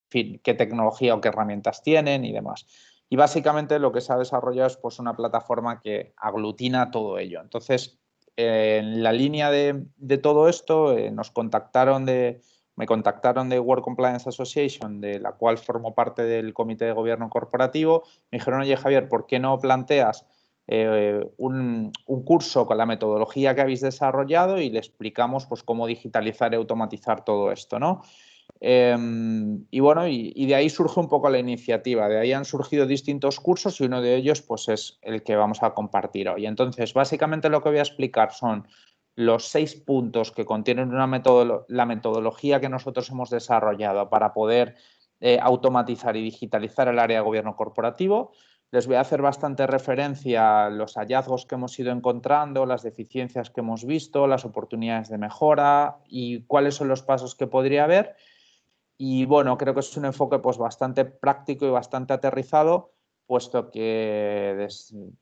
fin, qué tecnología o qué herramientas tienen y demás. Y básicamente lo que se ha desarrollado es pues, una plataforma que aglutina todo ello. Entonces, en la línea de todo esto, me contactaron de World Compliance Association, de la cual formo parte del Comité de Gobierno Corporativo. Me dijeron, oye Javier, ¿por qué no planteas un curso con la metodología que habéis desarrollado y le explicamos pues, cómo digitalizar y automatizar todo esto, ¿no? Y bueno, y de ahí surge un poco la iniciativa. De ahí han surgido distintos cursos y uno de ellos pues, es el que vamos a compartir hoy. Entonces, básicamente lo que voy a explicar son los 6 puntos que contienen la metodología que nosotros hemos desarrollado para poder automatizar y digitalizar el área de gobierno corporativo. Les voy a hacer bastante referencia a los hallazgos que hemos ido encontrando, las deficiencias que hemos visto, las oportunidades de mejora y cuáles son los pasos que podría haber. Y bueno, creo que es un enfoque pues, bastante práctico y bastante aterrizado, puesto que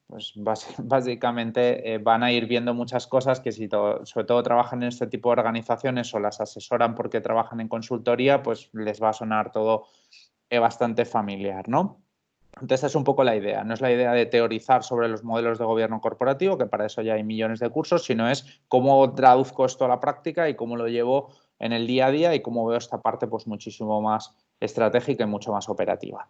pues, básicamente van a ir viendo muchas cosas que si sobre todo trabajan en este tipo de organizaciones o las asesoran porque trabajan en consultoría, pues les va a sonar todo bastante familiar, ¿no? Entonces, es un poco la idea. No es la idea de teorizar sobre los modelos de gobierno corporativo, que para eso ya hay millones de cursos, sino es cómo traduzco esto a la práctica y cómo lo llevo en el día a día y cómo veo esta parte pues, muchísimo más estratégica y mucho más operativa.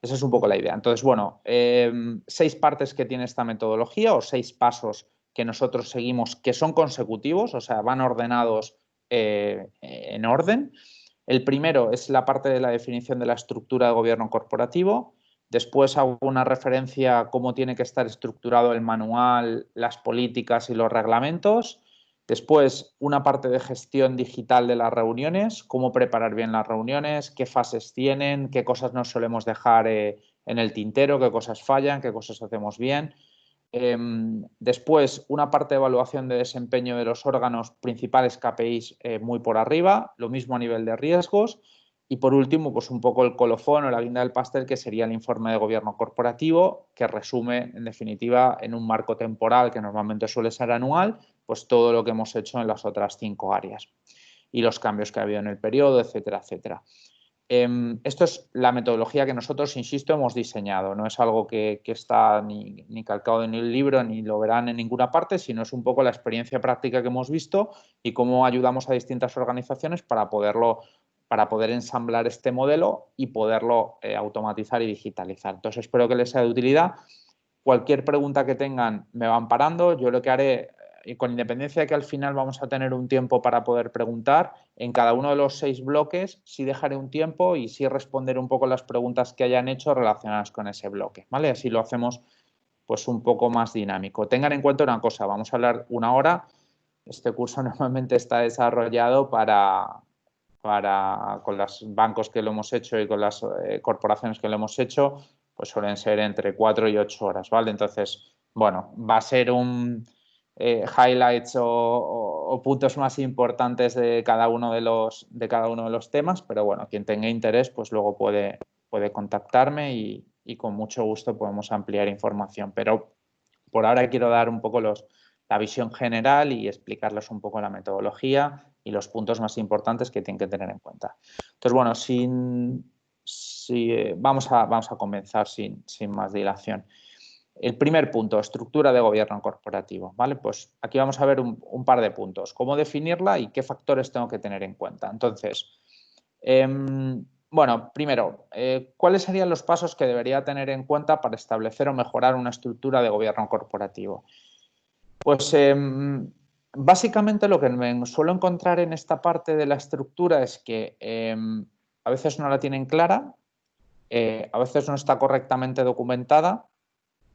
Esa es un poco la idea. Entonces, bueno, 6 partes que tiene esta metodología o 6 pasos que nosotros seguimos que son consecutivos, o sea, van ordenados en orden. El primero es la parte de la definición de la estructura de gobierno corporativo. Después hago una referencia a cómo tiene que estar estructurado el manual, las políticas y los reglamentos. Después, una parte de gestión digital de las reuniones, cómo preparar bien las reuniones, qué fases tienen, qué cosas nos solemos dejar en el tintero, qué cosas fallan, qué cosas hacemos bien. Después, una parte de evaluación de desempeño de los órganos principales KPIs muy por arriba, lo mismo a nivel de riesgos. Y por último, pues un poco el colofón o la guinda del pastel, que sería el informe de gobierno corporativo, que resume, en definitiva, en un marco temporal que normalmente suele ser anual, pues todo lo que hemos hecho en las otras 5 áreas y los cambios que ha habido en el periodo, etcétera, etcétera. Esto es la metodología que nosotros, insisto, hemos diseñado. No es algo que está ni calcado en el libro ni lo verán en ninguna parte, sino es un poco la experiencia práctica que hemos visto y cómo ayudamos a distintas organizaciones para poder ensamblar este modelo y poderlo automatizar y digitalizar. Entonces, espero que les sea de utilidad. Cualquier pregunta que tengan me van parando. Yo lo que haré, y con independencia de que al final vamos a tener un tiempo para poder preguntar, en cada uno de los 6 bloques sí dejaré un tiempo y sí responderé un poco las preguntas que hayan hecho relacionadas con ese bloque, ¿vale? Así lo hacemos pues un poco más dinámico. Tengan en cuenta una cosa, vamos a hablar 1 hora. Este curso normalmente está desarrollado con los bancos que lo hemos hecho y con las corporaciones que lo hemos hecho, pues suelen ser entre 4 y 8 horas, ¿vale? Entonces, bueno, va a ser un highlights o puntos más importantes de cada uno de los temas, pero bueno, quien tenga interés, pues luego puede contactarme y con mucho gusto podemos ampliar información. Pero por ahora quiero dar un poco la visión general y explicarles un poco la metodología y los puntos más importantes que tienen que tener en cuenta. Entonces, bueno, vamos a comenzar sin más dilación. El primer punto, estructura de gobierno corporativo, ¿vale? Pues aquí vamos a ver un par de puntos. Cómo definirla y qué factores tengo que tener en cuenta. Entonces, bueno, primero, ¿cuáles serían los pasos que debería tener en cuenta para establecer o mejorar una estructura de gobierno corporativo? Pues básicamente lo que me suelo encontrar en esta parte de la estructura es que a veces no la tienen clara, a veces no está correctamente documentada.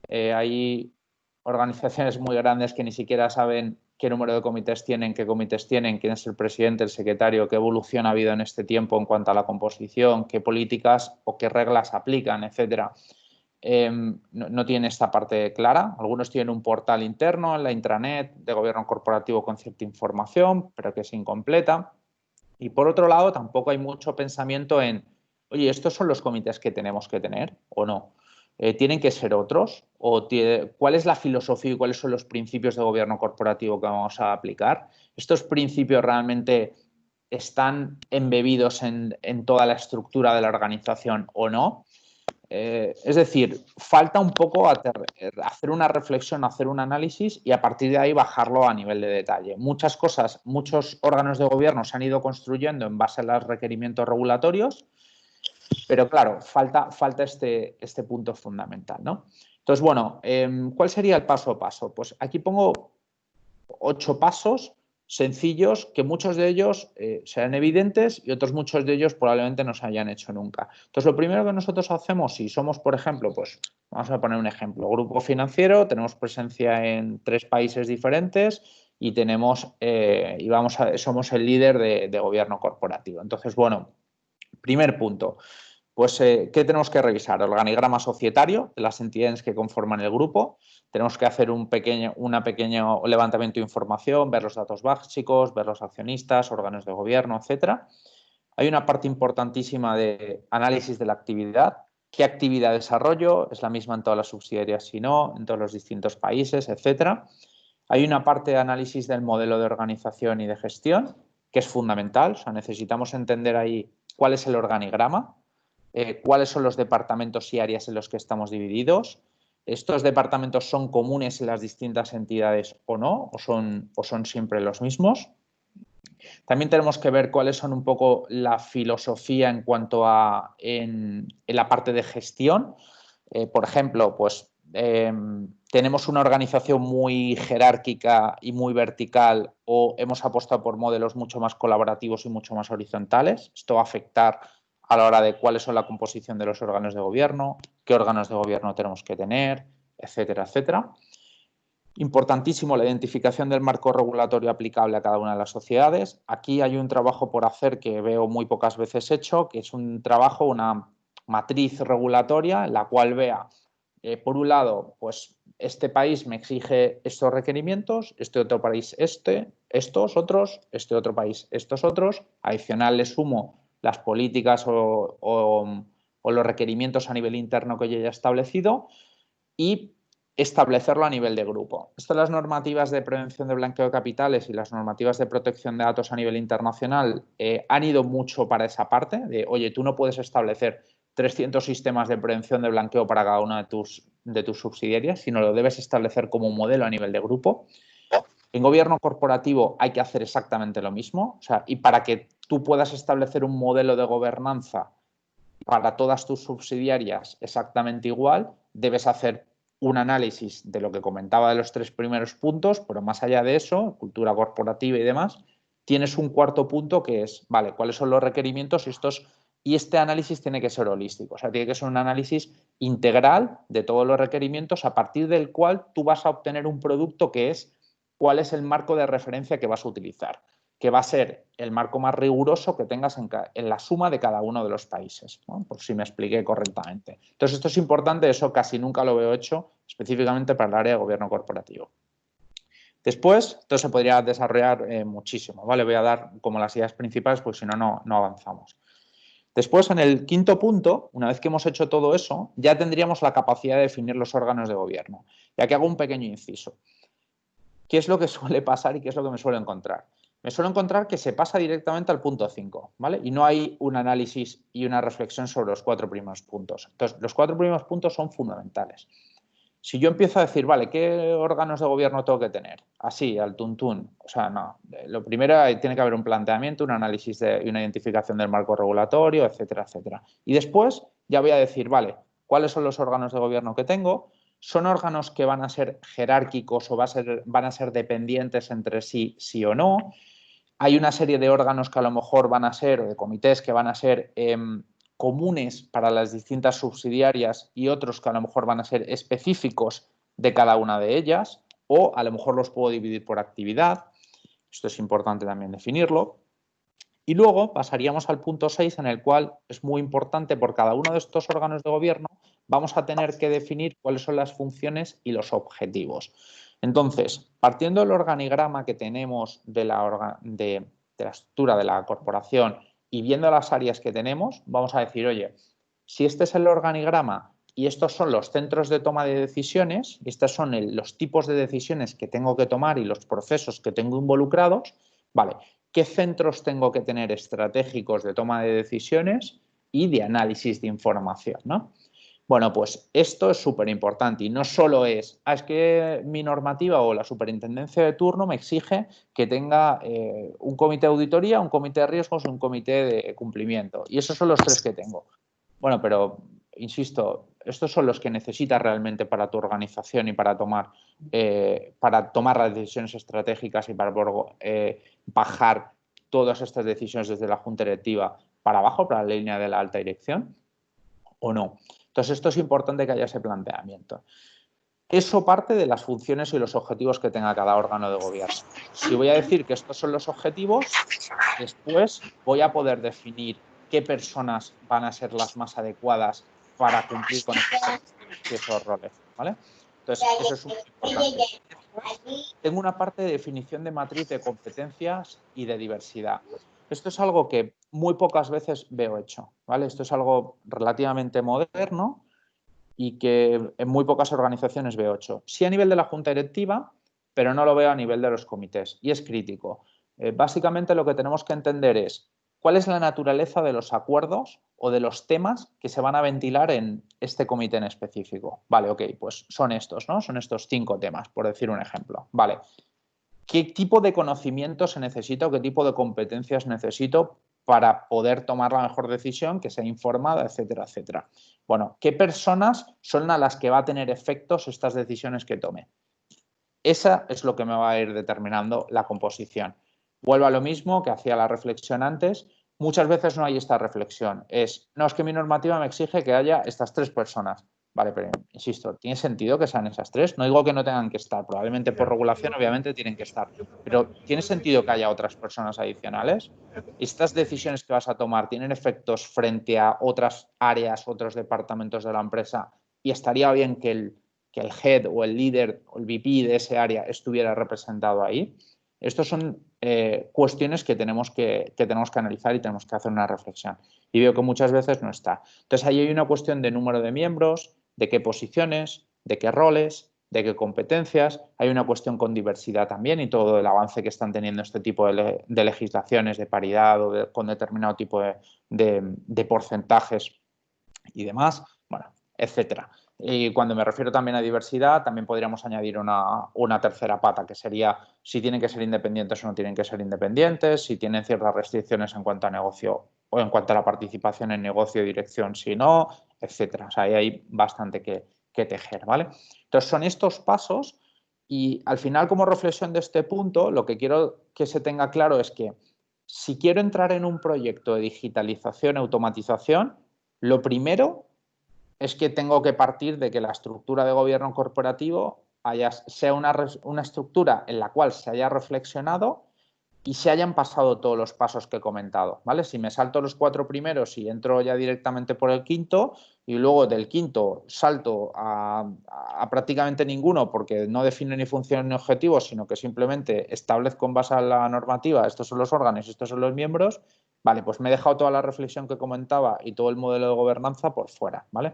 Hay organizaciones muy grandes que ni siquiera saben qué número de comités tienen, qué comités tienen, quién es el presidente, el secretario, qué evolución ha habido en este tiempo en cuanto a la composición, qué políticas o qué reglas aplican, etcétera. No tienen esta parte clara. Algunos tienen un portal interno en la intranet de gobierno corporativo con cierta información, pero que es incompleta. Y por otro lado, tampoco hay mucho pensamiento en, oye, ¿estos son los comités que tenemos que tener o no? ¿Tienen que ser otros? ¿Cuál es la filosofía y cuáles son los principios de gobierno corporativo que vamos a aplicar? ¿Estos principios realmente están embebidos en toda la estructura de la organización o no. Es decir, falta un poco hacer una reflexión, hacer un análisis y a partir de ahí bajarlo a nivel de detalle. Muchas cosas, muchos órganos de gobierno se han ido construyendo en base a los requerimientos regulatorios, pero claro, falta este punto fundamental, ¿no? Entonces, bueno, ¿cuál sería el paso a paso? Pues aquí pongo 8 pasos sencillos que muchos de ellos sean evidentes y otros muchos de ellos probablemente no se hayan hecho nunca. Entonces, lo primero que nosotros hacemos, si somos, por ejemplo, pues vamos a poner un ejemplo, grupo financiero, tenemos presencia en 3 países diferentes y somos el líder de gobierno corporativo. Entonces, bueno, primer punto. Pues, ¿qué tenemos que revisar? El organigrama societario de las entidades que conforman el grupo. Tenemos que hacer un pequeño levantamiento de información, ver los datos básicos, ver los accionistas, órganos de gobierno, etcétera. Hay una parte importantísima de análisis de la actividad. ¿Qué actividad desarrollo? ¿Es la misma en todas las subsidiarias? Si no, en todos los distintos países, etcétera. Hay una parte de análisis del modelo de organización y de gestión, que es fundamental. O sea, necesitamos entender ahí cuál es el organigrama, cuáles son los departamentos y áreas en los que estamos divididos. ¿Estos departamentos son comunes en las distintas entidades o no? ¿O son siempre los mismos? También tenemos que ver cuáles son un poco la filosofía en cuanto a en la parte de gestión. Por ejemplo, pues tenemos una organización muy jerárquica y muy vertical o hemos apostado por modelos mucho más colaborativos y mucho más horizontales. Esto va a afectar a la hora de cuáles son la composición de los órganos de gobierno, qué órganos de gobierno tenemos que tener, etcétera, etcétera. Importantísimo la identificación del marco regulatorio aplicable a cada una de las sociedades. Aquí hay un trabajo por hacer que veo muy pocas veces hecho, que es un trabajo, una matriz regulatoria en la cual vea, por un lado, pues este país me exige estos requerimientos, este otro país estos otros, este otro país estos otros. Adicional le sumo las políticas o los requerimientos a nivel interno que yo haya establecido y establecerlo a nivel de grupo. Esto, las normativas de prevención de blanqueo de capitales y las normativas de protección de datos a nivel internacional han ido mucho para esa parte de, oye, tú no puedes establecer 300 sistemas de prevención de blanqueo para cada una de tus subsidiarias, sino lo debes establecer como un modelo a nivel de grupo. En gobierno corporativo hay que hacer exactamente lo mismo. O sea, y para que tú puedas establecer un modelo de gobernanza para todas tus subsidiarias exactamente igual, debes hacer un análisis de lo que comentaba de los 3 primeros puntos, pero más allá de eso, cultura corporativa y demás, tienes un cuarto punto que es, vale, ¿cuáles son los requerimientos? Y este análisis tiene que ser holístico, o sea, tiene que ser un análisis integral de todos los requerimientos a partir del cual tú vas a obtener un producto que es cuál es el marco de referencia que vas a utilizar, que va a ser el marco más riguroso que tengas en la suma de cada uno de los países, ¿no? Por si me expliqué correctamente. Entonces, esto es importante, eso casi nunca lo veo hecho específicamente para el área de gobierno corporativo. Después, esto se podría desarrollar muchísimo, ¿vale? Voy a dar como las ideas principales, porque si no, no avanzamos. Después, en el quinto punto, una vez que hemos hecho todo eso, ya tendríamos la capacidad de definir los órganos de gobierno. Y aquí hago un pequeño inciso. ¿Qué es lo que suele pasar y qué es lo que me suelo encontrar? Me suelo encontrar que se pasa directamente al punto 5, ¿vale? Y no hay un análisis y una reflexión sobre los 4 primeros puntos. Entonces, los 4 primeros puntos son fundamentales. Si yo empiezo a decir, vale, ¿qué órganos de gobierno tengo que tener? Así, al tuntún. O sea, no. Lo primero, tiene que haber un planteamiento, un análisis y una identificación del marco regulatorio, etcétera, etcétera. Y después ya voy a decir, vale, ¿cuáles son los órganos de gobierno que tengo? ¿Son órganos que van a ser jerárquicos o van a ser dependientes entre sí, sí o no? Hay una serie de órganos que a lo mejor van a ser, o de comités que van a ser comunes para las distintas subsidiarias y otros que a lo mejor van a ser específicos de cada una de ellas, o a lo mejor los puedo dividir por actividad. Esto es importante también definirlo. Y luego pasaríamos al punto 6, en el cual es muy importante, por cada uno de estos órganos de gobierno vamos a tener que definir cuáles son las funciones y los objetivos. Entonces, partiendo del organigrama que tenemos de la estructura de la corporación y viendo las áreas que tenemos, vamos a decir, oye, si este es el organigrama y estos son los centros de toma de decisiones, y estos son los tipos de decisiones que tengo que tomar y los procesos que tengo involucrados, vale, qué centros tengo que tener estratégicos de toma de decisiones y de análisis de información, ¿no? Bueno, pues esto es súper importante y no solo es que mi normativa o la superintendencia de turno me exige que tenga un comité de auditoría, un comité de riesgos y un comité de cumplimiento. Y esos son los 3 que tengo. Bueno, pero, insisto, estos son los que necesitas realmente para tu organización y para tomar las decisiones estratégicas y para bajar todas estas decisiones desde la junta directiva para abajo, para la línea de la alta dirección, ¿o no? Entonces, esto es importante que haya ese planteamiento. Eso parte de las funciones y los objetivos que tenga cada órgano de gobierno. Si voy a decir que estos son los objetivos, después voy a poder definir qué personas van a ser las más adecuadas para cumplir con esos roles, ¿vale? Entonces, eso es muy importante. Después, tengo una parte de definición de matriz de competencias y de diversidad. Esto es algo que muy pocas veces veo hecho, ¿vale? Esto es algo relativamente moderno y que en muy pocas organizaciones veo hecho. Sí a nivel de la junta directiva, pero no lo veo a nivel de los comités. Y es crítico. Básicamente lo que tenemos que entender es cuál es la naturaleza de los acuerdos o de los temas que se van a ventilar en este comité en específico. Vale, ok, pues son estos, ¿no? Son estos 5 temas, por decir un ejemplo. Vale. ¿Qué tipo de conocimiento se necesita o qué tipo de competencias necesito para poder tomar la mejor decisión, que sea informada, etcétera, etcétera? Bueno, ¿qué personas son a las que va a tener efectos estas decisiones que tome? Esa es lo que me va a ir determinando la composición. Vuelvo a lo mismo que hacía la reflexión antes. Muchas veces no hay esta reflexión. No, es que mi normativa me exige que haya estas 3 personas. Vale, pero insisto, ¿tiene sentido que sean esas 3? No digo que no tengan que estar, probablemente por regulación obviamente tienen que estar, pero ¿tiene sentido que haya otras personas adicionales? ¿Estas decisiones que vas a tomar tienen efectos frente a otras áreas, otros departamentos de la empresa? Y estaría bien que el head o el líder o el VP de ese área estuviera representado ahí. Estos son cuestiones que tenemos que analizar y tenemos que hacer una reflexión. Y veo que muchas veces no está. Entonces, ahí hay una cuestión de número de miembros, de qué posiciones, de qué roles, de qué competencias. Hay una cuestión con diversidad también y todo el avance que están teniendo este tipo de legislaciones de paridad o con determinado tipo de porcentajes y demás, bueno, etcétera. Y cuando me refiero también a diversidad, también podríamos añadir una tercera pata, que sería si tienen que ser independientes o no tienen que ser independientes, si tienen ciertas restricciones en cuanto a negocio o en cuanto a la participación en negocio y dirección, si no, etcétera. O sea, ahí hay bastante que tejer, ¿vale? Entonces, son estos pasos y al final, como reflexión de este punto, lo que quiero que se tenga claro es que si quiero entrar en un proyecto de digitalización, automatización, lo primero es que tengo que partir de que la estructura de gobierno corporativo sea una estructura en la cual se haya reflexionado y se hayan pasado todos los pasos que he comentado, ¿vale? Si me salto los 4 primeros y entro ya directamente por el quinto y luego del quinto salto a prácticamente ninguno porque no define ni funciones ni objetivos, sino que simplemente establezco en base a la normativa, estos son los órganos, estos son los miembros, vale, pues me he dejado toda la reflexión que comentaba y todo el modelo de gobernanza por fuera, ¿vale?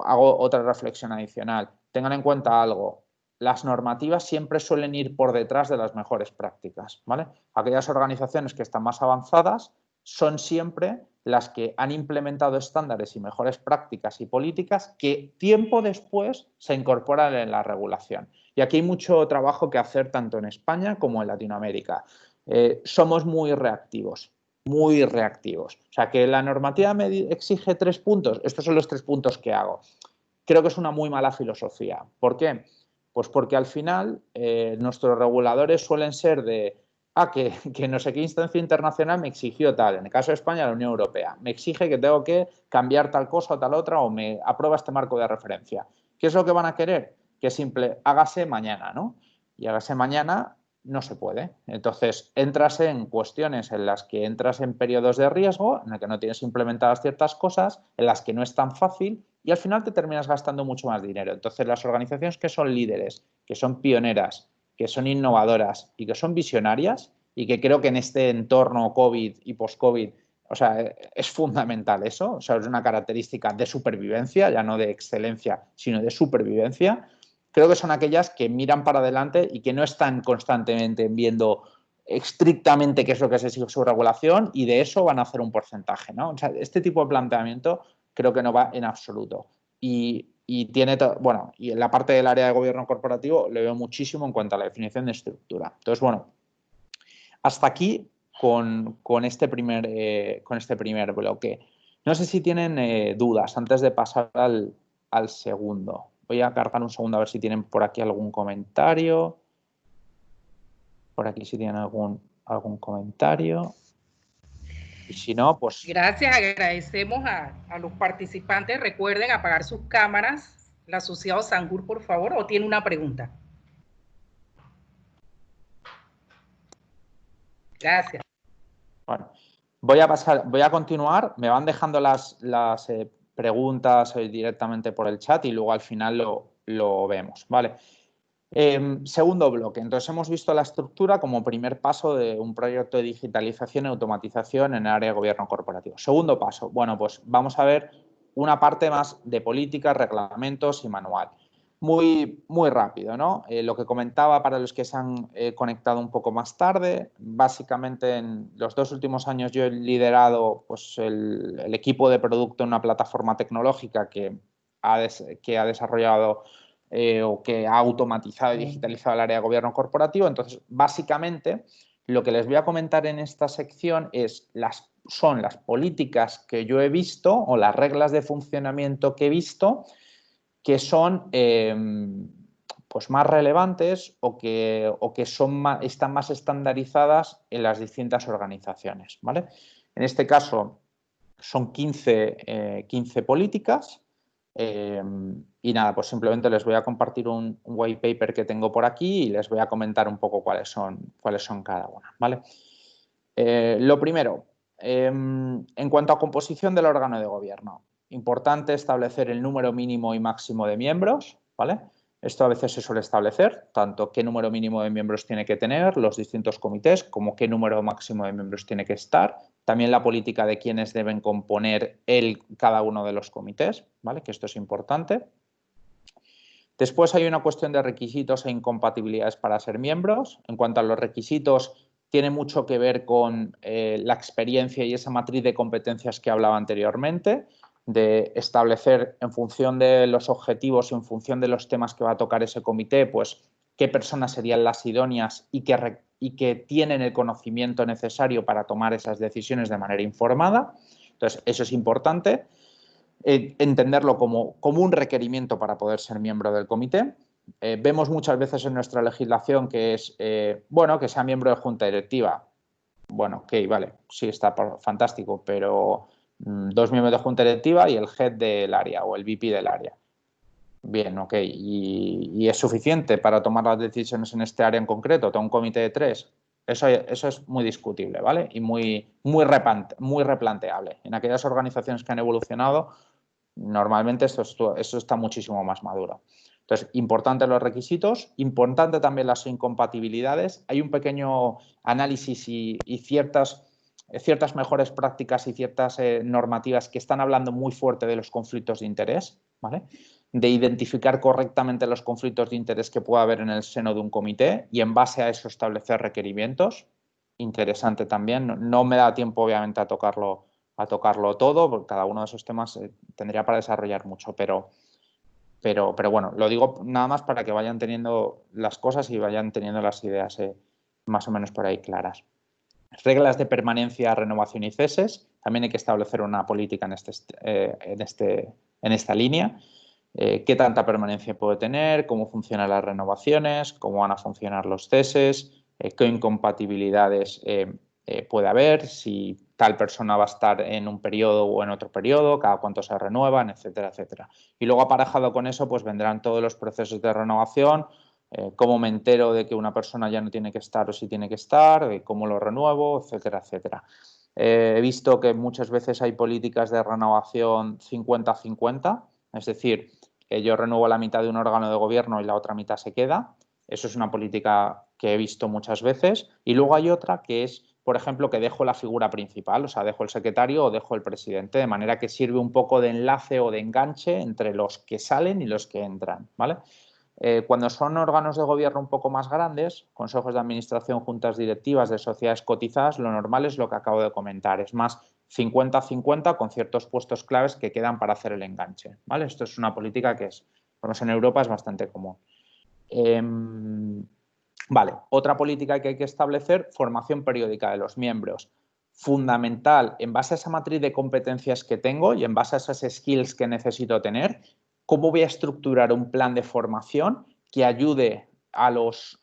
Hago otra reflexión adicional. Tengan en cuenta algo. Las normativas siempre suelen ir por detrás de las mejores prácticas, ¿vale? Aquellas organizaciones que están más avanzadas son siempre las que han implementado estándares y mejores prácticas y políticas que tiempo después se incorporan en la regulación. Y aquí hay mucho trabajo que hacer tanto en España como en Latinoamérica. Somos muy reactivos. Muy reactivos. O sea, que la normativa me exige 3 puntos, estos son los 3 puntos que hago. Creo que es una muy mala filosofía. ¿Por qué? Pues porque al final nuestros reguladores suelen ser que no sé qué instancia internacional me exigió tal. En el caso de España, la Unión Europea. Me exige que tengo que cambiar tal cosa o tal otra o me aprueba este marco de referencia. ¿Qué es lo que van a querer? Que simple, hágase mañana, ¿no? Y hágase mañana no se puede. Entonces, entras en cuestiones en las que entras en periodos de riesgo, en el que no tienes implementadas ciertas cosas, en las que no es tan fácil y al final te terminas gastando mucho más dinero. Entonces, las organizaciones que son líderes, que son pioneras, que son innovadoras y que son visionarias, y que creo que en este entorno COVID y post-COVID, o sea, es fundamental eso, o sea, es una característica de supervivencia, ya no de excelencia, sino de supervivencia. Creo que son aquellas que miran para adelante y que no están constantemente viendo estrictamente qué es lo que se exige su regulación y de eso van a hacer un porcentaje, ¿no? O sea, este tipo de planteamiento creo que no va en absoluto. Y tiene, bueno, y en la parte del área de gobierno corporativo le veo muchísimo en cuanto a la definición de estructura. Entonces, bueno, hasta aquí con este primer bloque. No sé si tienen dudas antes de pasar al segundo. Voy a cargar un segundo a ver si tienen por aquí algún comentario. Por aquí si tienen algún comentario. Y si no, pues... Gracias, agradecemos a los participantes. Recuerden apagar sus cámaras. El asociado Sangur, por favor, ¿o tiene una pregunta? Gracias. Bueno, voy a continuar. Me van dejando las preguntas directamente por el chat y luego al final lo vemos, ¿vale? Segundo bloque. Entonces, hemos visto la estructura como primer paso de un proyecto de digitalización y automatización en el área de gobierno corporativo. Segundo paso. Bueno, pues vamos a ver una parte más de políticas, reglamentos y manual. Muy rápido, ¿no? Lo que comentaba para los que se han conectado un poco más tarde, básicamente en los 2 últimos años yo he liderado pues, el equipo de producto en una plataforma tecnológica que ha desarrollado o que ha automatizado y digitalizado el área de gobierno corporativo. Entonces, básicamente, lo que les voy a comentar en esta sección son las políticas que yo he visto o las reglas de funcionamiento que he visto que son pues más relevantes o que están más estandarizadas en las distintas organizaciones, ¿vale? En este caso son 15 políticas y nada, pues simplemente les voy a compartir un white paper que tengo por aquí y les voy a comentar un poco cuáles son cada una, ¿vale? Lo primero, en cuanto a composición del órgano de gobierno, importante establecer el número mínimo y máximo de miembros, ¿vale? Esto a veces se suele establecer, tanto qué número mínimo de miembros tiene que tener los distintos comités, como qué número máximo de miembros tiene que estar. También la política de quiénes deben componer cada uno de los comités, ¿vale? Que esto es importante. Después hay una cuestión de requisitos e incompatibilidades para ser miembros. En cuanto a los requisitos, tiene mucho que ver con la experiencia y esa matriz de competencias que hablaba anteriormente, de establecer en función de los objetivos y en función de los temas que va a tocar ese comité, pues qué personas serían las idóneas y que tienen el conocimiento necesario para tomar esas decisiones de manera informada. Entonces, eso es importante. Entenderlo como un requerimiento para poder ser miembro del comité. Vemos muchas veces en nuestra legislación que es, bueno, que sea miembro de junta directiva. Bueno, ok, vale, sí está fantástico, pero 2 miembros de junta directiva y el head del área o el VP del área. Bien, ok, ¿y es suficiente para tomar las decisiones en este área en concreto? ¿Tengo un comité de 3? Eso es muy discutible, ¿vale? Y muy replanteable. En aquellas organizaciones que han evolucionado, normalmente eso está muchísimo más maduro. Entonces, importante los requisitos, importante también las incompatibilidades. Hay un pequeño análisis y ciertas mejores prácticas y ciertas normativas que están hablando muy fuerte de los conflictos de interés, ¿vale? De identificar correctamente los conflictos de interés que pueda haber en el seno de un comité y en base a eso establecer requerimientos. Interesante también. No me da tiempo, obviamente, a tocarlo todo, porque cada uno de esos temas tendría para desarrollar mucho, pero bueno, lo digo nada más para que vayan teniendo las cosas y vayan teniendo las ideas más o menos por ahí claras. Reglas de permanencia, renovación y ceses. También hay que establecer una política en esta línea. ¿Qué tanta permanencia puede tener? ¿Cómo funcionan las renovaciones? ¿Cómo van a funcionar los ceses? ¿Qué incompatibilidades puede haber? Si tal persona va a estar en un periodo o en otro periodo, cada cuánto se renuevan, etcétera, etcétera. Y luego aparejado con eso, pues vendrán todos los procesos de renovación, cómo me entero de que una persona ya no tiene que estar o si tiene que estar, cómo lo renuevo, etcétera, etcétera. He visto que muchas veces hay políticas de renovación 50-50, es decir, yo renuevo la mitad de un órgano de gobierno y la otra mitad se queda. Eso es una política que he visto muchas veces. Y luego hay otra que es, por ejemplo, que dejo la figura principal, o sea, dejo el secretario o dejo el presidente, de manera que sirve un poco de enlace o de enganche entre los que salen y los que entran, ¿vale? Cuando son órganos de gobierno un poco más grandes, consejos de administración, juntas directivas de sociedades cotizadas, lo normal es lo que acabo de comentar, es más 50-50 con ciertos puestos claves que quedan para hacer el enganche, ¿vale? Esto es una política que es, por lo menos en Europa, es bastante común. Vale, otra política que hay que establecer, formación periódica de los miembros. Fundamental, en base a esa matriz de competencias que tengo y en base a esas skills que necesito tener, ¿cómo voy a estructurar un plan de formación que ayude a los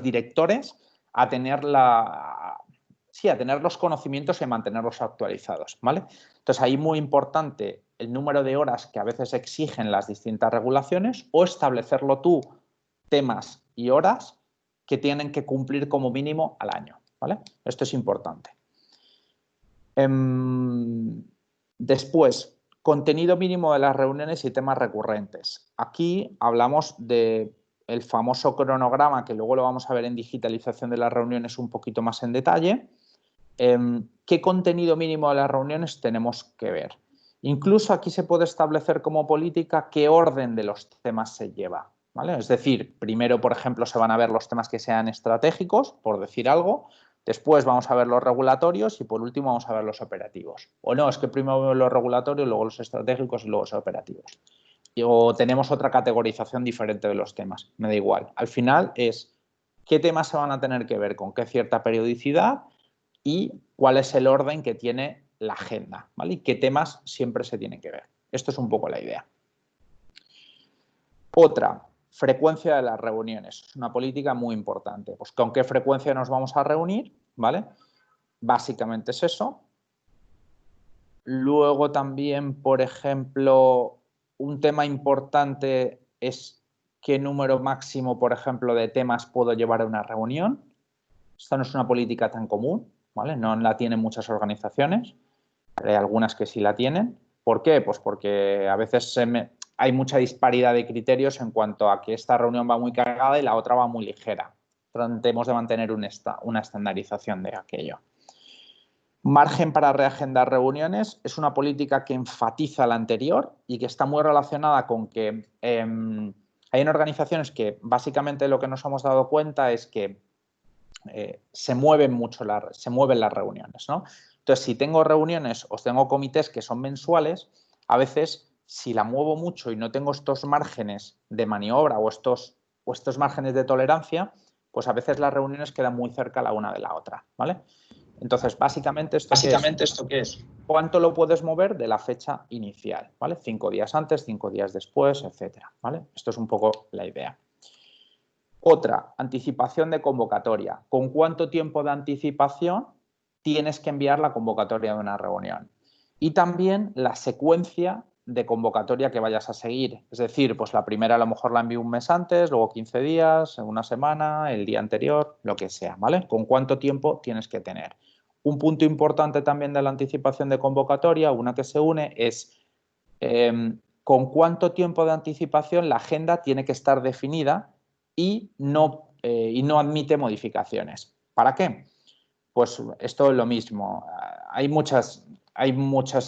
directores a tener a tener los conocimientos y mantenerlos actualizados, ¿vale? Entonces, ahí muy importante el número de horas que a veces exigen las distintas regulaciones o establecerlo tú, temas y horas que tienen que cumplir como mínimo al año, ¿vale? Esto es importante. Después, contenido mínimo de las reuniones y temas recurrentes. Aquí hablamos del famoso cronograma, que luego lo vamos a ver en digitalización de las reuniones un poquito más en detalle. ¿Qué contenido mínimo de las reuniones tenemos que ver? Incluso aquí se puede establecer como política qué orden de los temas se lleva, ¿vale? Es decir, primero, por ejemplo, se van a ver los temas que sean estratégicos, por decir algo. Después vamos a ver los regulatorios y por último vamos a ver los operativos. O no, es que primero vemos los regulatorios, luego los estratégicos y luego los operativos. O tenemos otra categorización diferente de los temas, me da igual. Al final es qué temas se van a tener que ver con qué cierta periodicidad y cuál es el orden que tiene la agenda, ¿vale? Y qué temas siempre se tienen que ver. Esto es un poco la idea. Otra, frecuencia de las reuniones. Es una política muy importante. Pues ¿con qué frecuencia nos vamos a reunir? ¿Vale? Básicamente es eso. Luego también, por ejemplo, un tema importante es qué número máximo, por ejemplo, de temas puedo llevar a una reunión. Esta no es una política tan común, ¿vale? No la tienen muchas organizaciones. Hay algunas que sí la tienen. ¿Por qué? Pues porque a veces hay mucha disparidad de criterios en cuanto a que esta reunión va muy cargada y la otra va muy ligera. Tratemos de mantener una estandarización de aquello. Margen para reagendar reuniones es una política que enfatiza la anterior y que está muy relacionada con que hay en organizaciones que básicamente lo que nos hemos dado cuenta es que se mueven las reuniones, ¿no? Entonces, si tengo reuniones o tengo comités que son mensuales, a veces si la muevo mucho y no tengo estos márgenes de maniobra o estos márgenes de tolerancia, pues a veces las reuniones quedan muy cerca la una de la otra, ¿vale? Entonces, básicamente, ¿esto qué es? ¿Cuánto lo puedes mover de la fecha inicial? ¿Vale? 5 días antes, 5 días después, etcétera, ¿vale? Esto es un poco la idea. Otra, anticipación de convocatoria. ¿Con cuánto tiempo de anticipación tienes que enviar la convocatoria de una reunión? Y también la secuencia de convocatoria que vayas a seguir. Es decir, pues la primera a lo mejor la envío un mes antes, luego 15 días, una semana, el día anterior, lo que sea, ¿vale? ¿Con cuánto tiempo tienes que tener? Un punto importante también de la anticipación de convocatoria, una que se une, es con cuánto tiempo de anticipación la agenda tiene que estar definida y no admite modificaciones. ¿Para qué? Pues esto es lo mismo. Hay muchos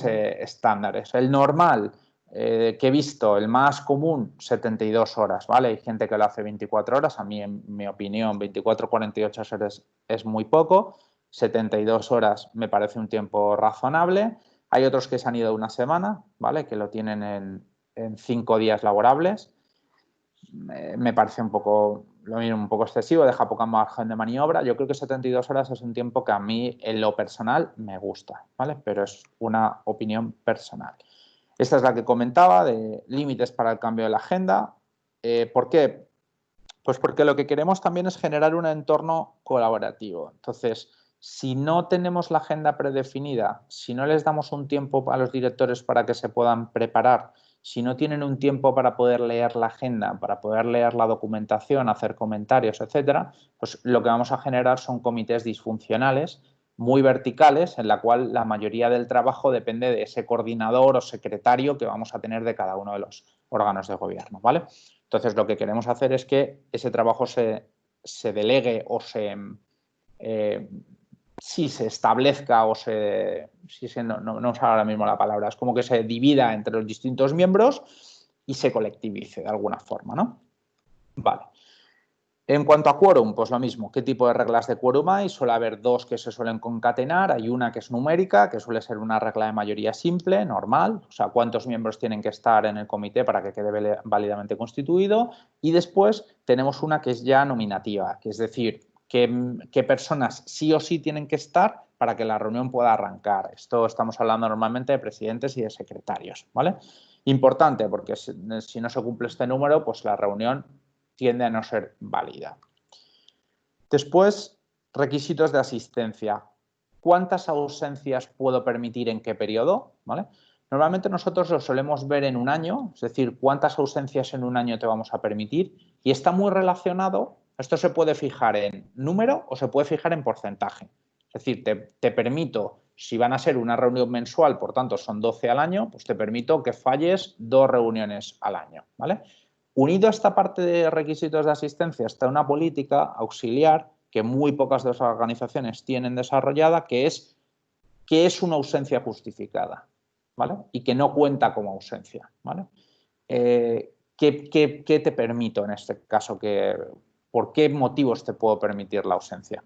estándares. El normal que he visto, el más común, 72 horas, ¿vale? Hay gente que lo hace 24 horas. A mí, en mi opinión, 24-48 horas es muy poco. 72 horas me parece un tiempo razonable. Hay otros que se han ido una semana, ¿vale? Que lo tienen en 5 días laborables. Me parece un poco excesivo, deja poca margen de maniobra. Yo creo que 72 horas es un tiempo que a mí, en lo personal, me gusta, ¿vale? Pero es una opinión personal. Esta es la que comentaba, de límites para el cambio de la agenda. ¿Por qué? Pues porque lo que queremos también es generar un entorno colaborativo. Entonces, si no tenemos la agenda predefinida, si no les damos un tiempo a los directores para que se puedan preparar, si no tienen un tiempo para poder leer la agenda, para poder leer la documentación, hacer comentarios, etcétera, pues lo que vamos a generar son comités disfuncionales, muy verticales, en la cual la mayoría del trabajo depende de ese coordinador o secretario que vamos a tener de cada uno de los órganos de gobierno, ¿vale? Entonces, lo que queremos hacer es que ese trabajo se delegue o se establezca o no sé ahora mismo la palabra, es como que se divida entre los distintos miembros y se colectivice de alguna forma, ¿no? Vale. En cuanto a quórum, pues lo mismo. ¿Qué tipo de reglas de quórum hay? Suele haber dos que se suelen concatenar. Hay una que es numérica, que suele ser una regla de mayoría simple, normal. O sea, cuántos miembros tienen que estar en el comité para que quede válidamente constituido. Y después tenemos una que es ya nominativa, que es decir, qué personas sí o sí tienen que estar para que la reunión pueda arrancar. Esto estamos hablando normalmente de presidentes y de secretarios, ¿vale? Importante, porque si no se cumple este número, pues la reunión tiende a no ser válida. Después, requisitos de asistencia. ¿Cuántas ausencias puedo permitir en qué periodo? ¿Vale? Normalmente nosotros lo solemos ver en un año, es decir, cuántas ausencias en un año te vamos a permitir, y está muy relacionado, esto se puede fijar en número o se puede fijar en porcentaje. Es decir, te permito, si van a ser una reunión mensual, por tanto son 12 al año, pues te permito que falles 2 reuniones al año, ¿vale? Unido a esta parte de requisitos de asistencia está una política auxiliar que muy pocas de las organizaciones tienen desarrollada, que es qué es una ausencia justificada, ¿vale? Y que no cuenta como ausencia, ¿vale? ¿Qué te permito en este caso? ¿Por qué motivos te puedo permitir la ausencia?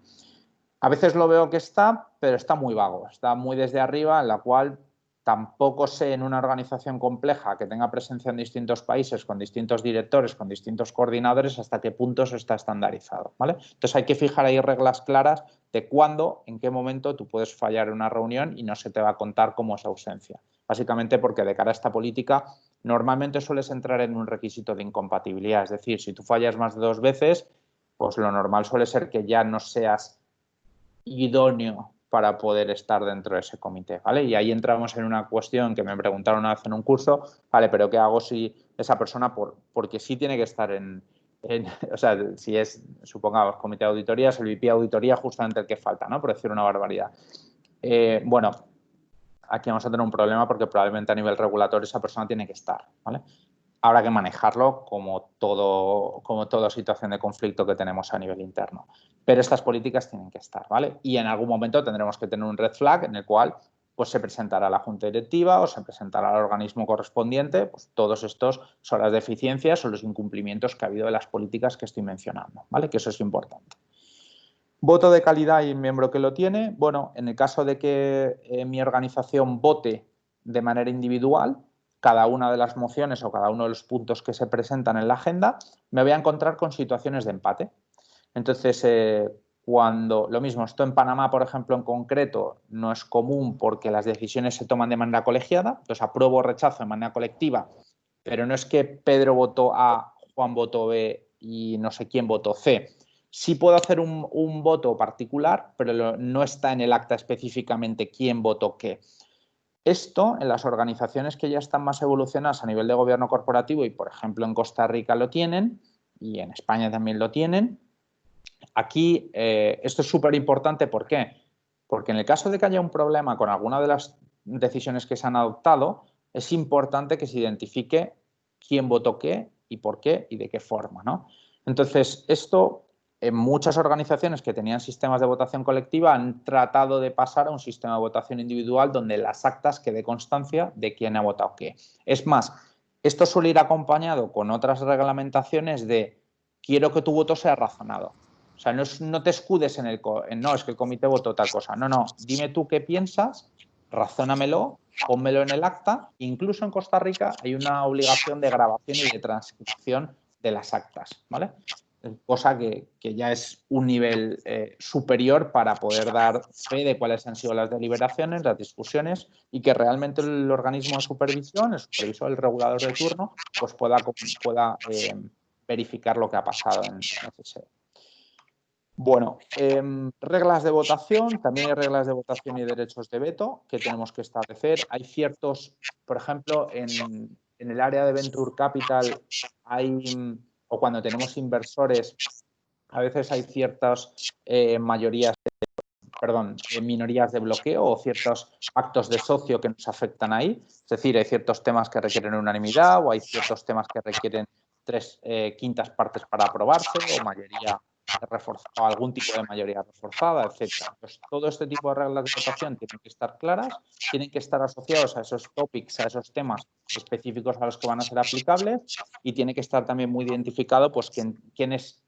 A veces lo veo que está, pero está muy vago, está muy desde arriba, en la cual tampoco sé en una organización compleja que tenga presencia en distintos países, con distintos directores, con distintos coordinadores, hasta qué punto eso está estandarizado, ¿vale? Entonces hay que fijar ahí reglas claras de cuándo, en qué momento tú puedes fallar en una reunión y no se te va a contar como esa ausencia. Básicamente porque de cara a esta política normalmente sueles entrar en un requisito de incompatibilidad, es decir, si tú fallas más de 2 veces, pues lo normal suele ser que ya no seas idóneo para poder estar dentro de ese comité, ¿vale? Y ahí entramos en una cuestión que me preguntaron una vez en un curso, ¿vale? Pero ¿qué hago si esa persona, porque sí tiene que estar o sea, si es, supongamos, comité de auditorías, el VP de auditoría, justamente el que falta, ¿no? Por decir una barbaridad. Bueno, aquí vamos a tener un problema porque probablemente a nivel regulatorio esa persona tiene que estar, ¿vale? Habrá que manejarlo como toda situación de conflicto que tenemos a nivel interno. Pero estas políticas tienen que estar, ¿vale? Y en algún momento tendremos que tener un red flag en el cual pues, se presentará a la junta directiva o se presentará al organismo correspondiente, pues todos estos son las deficiencias o los incumplimientos que ha habido de las políticas que estoy mencionando, ¿vale? Que eso es importante. Voto de calidad y miembro que lo tiene. Bueno, en el caso de que mi organización vote de manera individual, cada una de las mociones o cada uno de los puntos que se presentan en la agenda, me voy a encontrar con situaciones de empate. Entonces, lo mismo, esto en Panamá, por ejemplo, en concreto, no es común porque las decisiones se toman de manera colegiada, entonces apruebo o rechazo de manera colectiva, pero no es que Pedro votó A, Juan votó B y no sé quién votó C. Sí puedo hacer un voto particular, pero no está en el acta específicamente quién votó qué. Esto en las organizaciones que ya están más evolucionadas a nivel de gobierno corporativo y, por ejemplo, en Costa Rica lo tienen y en España también lo tienen. Aquí esto es súper importante. ¿Por qué? Porque en el caso de que haya un problema con alguna de las decisiones que se han adoptado, es importante que se identifique quién votó qué y por qué y de qué forma, ¿no? Entonces, esto en muchas organizaciones que tenían sistemas de votación colectiva han tratado de pasar a un sistema de votación individual donde las actas quede constancia de quién ha votado qué. Es más, esto suele ir acompañado con otras reglamentaciones de quiero que tu voto sea razonado. O sea, no te escudes no, es que el comité votó tal cosa. No, dime tú qué piensas, razónamelo, pónmelo en el acta. Incluso en Costa Rica hay una obligación de grabación y de transcripción de las actas, ¿vale? Cosa que ya es un nivel superior para poder dar fe de cuáles han sido las deliberaciones, las discusiones y que realmente el organismo de supervisión, el supervisor, el regulador de turno, pues pueda verificar lo que ha pasado en ese. Bueno, reglas de votación, también hay reglas de votación y derechos de veto que tenemos que establecer. Hay ciertos, por ejemplo, en el área de Venture Capital o cuando tenemos inversores, a veces hay ciertas minorías de bloqueo o ciertos actos de socio que nos afectan ahí. Es decir, hay ciertos temas que requieren unanimidad o hay ciertos temas que requieren 3/5 partes para aprobarse o mayoría reforzada o algún tipo de mayoría reforzada, etc. Pues todo este tipo de reglas de votación tienen que estar claras, tienen que estar asociados a esos topics, a esos temas específicos a los que van a ser aplicables y tiene que estar también muy identificado pues quién es.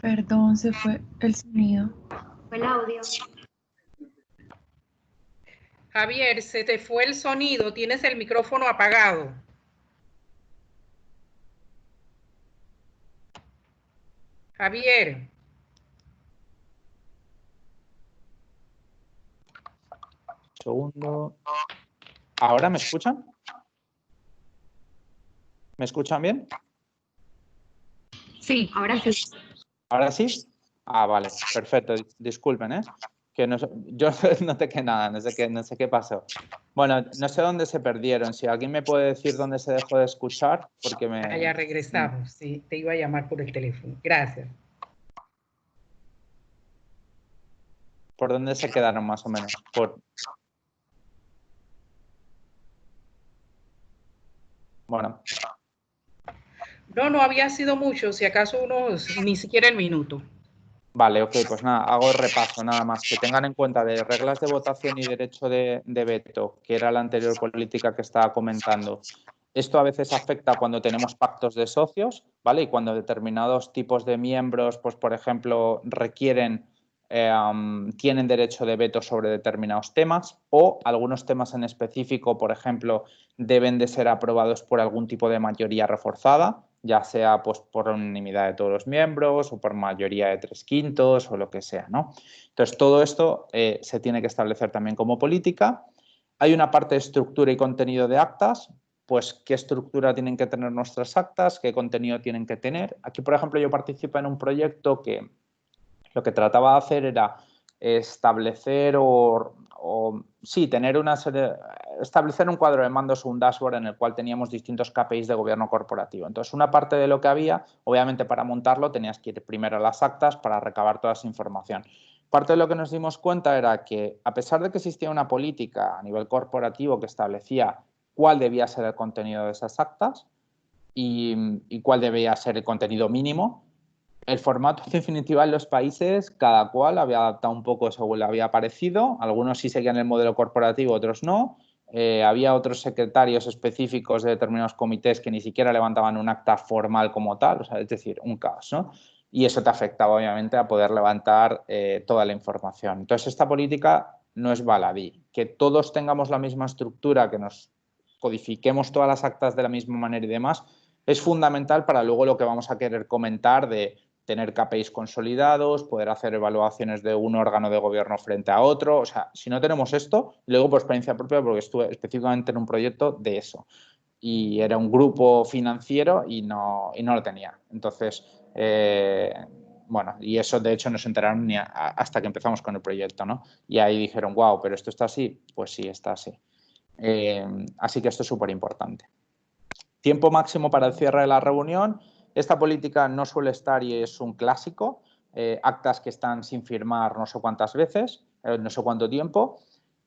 Perdón, se fue el sonido. El audio. Javier, se te fue el sonido, tienes el micrófono apagado. Javier. Segundo. ¿Ahora me escuchan? ¿Me escuchan bien? Sí, ahora sí. ¿Ahora sí? Ah, vale, perfecto. Disculpen, ¿eh? Que no, yo no noté nada, no sé qué pasó. Bueno, no sé dónde se perdieron. Si alguien me puede decir dónde se dejó de escuchar, porque me... Ya regresamos, sí, te iba a llamar por el teléfono. Gracias. ¿Por dónde se quedaron más o menos? Bueno. No había sido mucho, si acaso ni siquiera el minuto. Vale, ok, pues nada, hago el repaso, nada más. Que tengan en cuenta de reglas de votación y derecho de veto, que era la anterior política que estaba comentando. Esto a veces afecta cuando tenemos pactos de socios, ¿vale? Y cuando determinados tipos de miembros, pues por ejemplo, tienen derecho de veto sobre determinados temas o algunos temas en específico, por ejemplo, deben de ser aprobados por algún tipo de mayoría reforzada, ya sea pues, por unanimidad de todos los miembros o por mayoría de 3/5 o lo que sea, ¿no? Entonces, todo esto se tiene que establecer también como política. Hay una parte de estructura y contenido de actas, pues qué estructura tienen que tener nuestras actas, qué contenido tienen que tener. Aquí, por ejemplo, yo participo en un proyecto que lo que trataba de hacer era establecer establecer un cuadro de mandos o un dashboard en el cual teníamos distintos KPIs de gobierno corporativo. Entonces, una parte de lo que había, obviamente para montarlo tenías que ir primero a las actas para recabar toda esa información. Parte de lo que nos dimos cuenta era que, a pesar de que existía una política a nivel corporativo que establecía cuál debía ser el contenido de esas actas y cuál debía ser el contenido mínimo, el formato en definitiva en los países, cada cual había adaptado un poco según le había parecido. Algunos sí seguían el modelo corporativo, otros no. Había otros secretarios específicos de determinados comités que ni siquiera levantaban un acta formal como tal, o sea, es decir, un caos, ¿no? Y eso te afectaba obviamente a poder levantar toda la información. Entonces, esta política no es baladí. Que todos tengamos la misma estructura, que nos codifiquemos todas las actas de la misma manera y demás, es fundamental para luego lo que vamos a querer comentar de tener KPIs consolidados, poder hacer evaluaciones de un órgano de gobierno frente a otro. O sea, si no tenemos esto, luego por experiencia propia, porque estuve específicamente en un proyecto de eso. Y era un grupo financiero y no lo tenía. Entonces, bueno, y eso de hecho no se enteraron ni hasta que empezamos con el proyecto, ¿no? Y ahí dijeron, wow, pero esto está así. Pues sí, está así. Así que esto es súper importante. Tiempo máximo para el cierre de la reunión. Esta política no suele estar y es un clásico. Actas que están sin firmar no sé cuántas veces, no sé cuánto tiempo.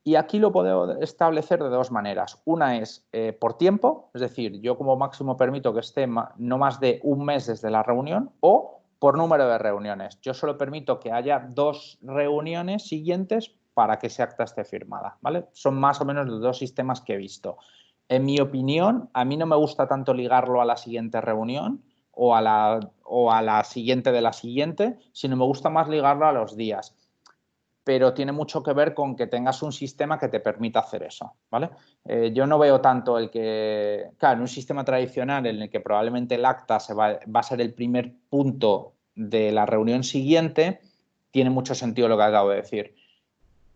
Y aquí lo puedo establecer de dos maneras. Una es por tiempo, es decir, yo como máximo permito que esté no más de un mes desde la reunión, o por número de reuniones. Yo solo permito que haya 2 reuniones siguientes para que esa acta esté firmada, ¿vale? Son más o menos los 2 sistemas que he visto. En mi opinión, a mí no me gusta tanto ligarlo a la siguiente reunión o a la siguiente de la siguiente, sino me gusta más ligarlo a los días. Pero tiene mucho que ver con que tengas un sistema que te permita hacer eso, ¿vale? Yo no veo tanto claro, en un sistema tradicional en el que probablemente el acta va a ser el primer punto de la reunión siguiente, tiene mucho sentido lo que acabo de decir.